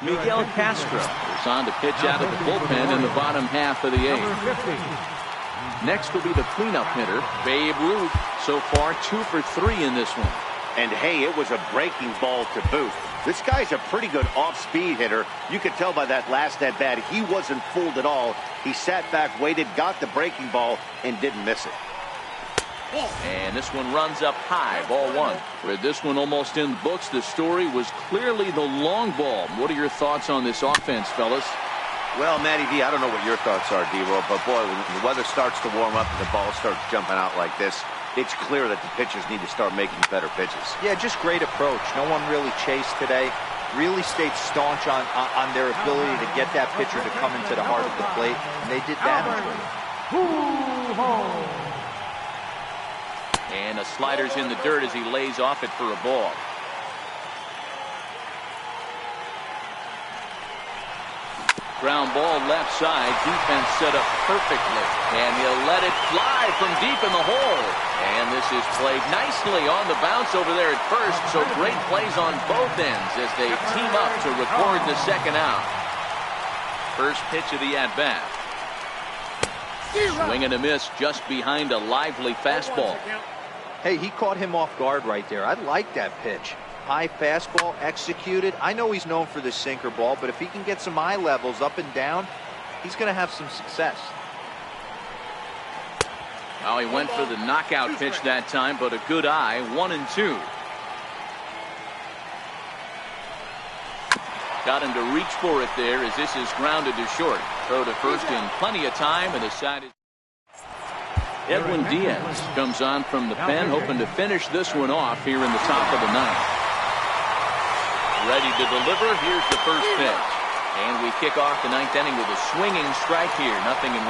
Miguel Castro is on to pitch out of the bullpen in the bottom half of the 8th. Next will be the cleanup hitter, Babe Ruth. So far 2 for 3 in this one. And hey, it was a breaking ball to boot. This guy's a pretty good off-speed hitter. You could tell by that last at-bat he wasn't fooled at all. He sat back, waited, got the breaking ball, and didn't miss it. And this one runs up high, ball 1. With this one almost in the books, the story was clearly the long ball. What are your thoughts on this offense, fellas? Well, Matty V, I don't know what your thoughts are, D-Roll, but boy, when the weather starts to warm up and the ball starts jumping out like this, it's clear that the pitchers need to start making better pitches. Yeah, just great approach. No one really chased today. Really stayed staunch on their ability to get that pitcher to come into the heart of the plate, and they did that. And a slider's in the dirt as he lays off it for a ball. Ground ball left side. Defense set up perfectly. And he'll let it fly from deep in the hole. And this is played nicely on the bounce over there at first. So great plays on both ends as they team up to record the second out. First pitch of the at-bat. Swing and a miss just behind a lively fastball. Hey, he caught him off guard right there. I like that pitch. High fastball executed. I know he's known for this sinker ball, but if he can get some eye levels up and down, he's going to have some success. Well, he went for the knockout pitch that time, but a good eye. 1-2. Got him to reach for it there as this is grounded to short. Throw to first in plenty of time, and decided. Edwin Diaz comes on from the pen, hoping to finish this one off here in the top of the 9th. Ready to deliver. Here's the first pitch. And we kick off the 9th inning with a swinging strike here. 0-1.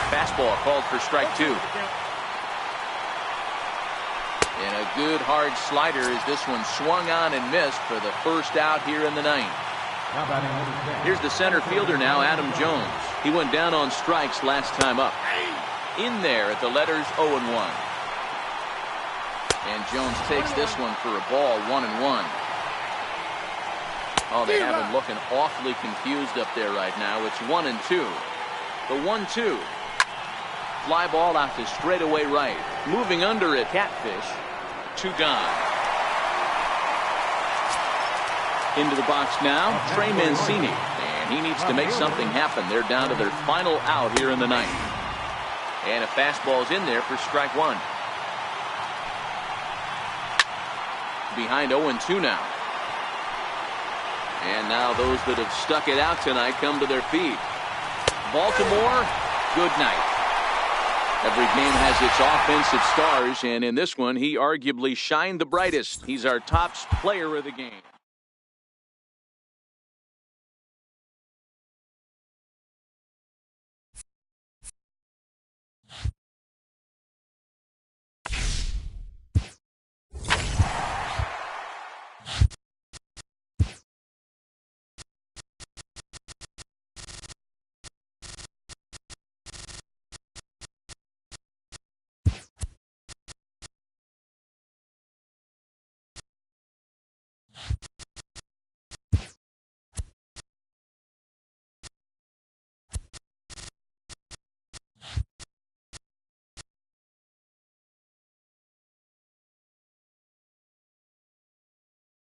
Fastball called for strike 2. And a good hard slider as this one swung on and missed for the first out here in the ninth. Here's the center fielder now, Adam Jones. He went down on strikes last time up. In there at the letters 0-1. And Jones takes this one for a ball, 1-1. Oh, they have him looking awfully confused up there right now. It's 1-2. The 1-2. Fly ball out to straightaway right. Moving under it, Catfish. 2 gone. Into the box now, Trey Mancini. And he needs to make something happen. They're down to their final out here in the ninth. And a fastball's in there for strike 1. Behind 0-2 now. And now those that have stuck it out tonight come to their feet. Baltimore, good night. Every game has its offensive stars, and in this one, he arguably shined the brightest. He's our top player of the game.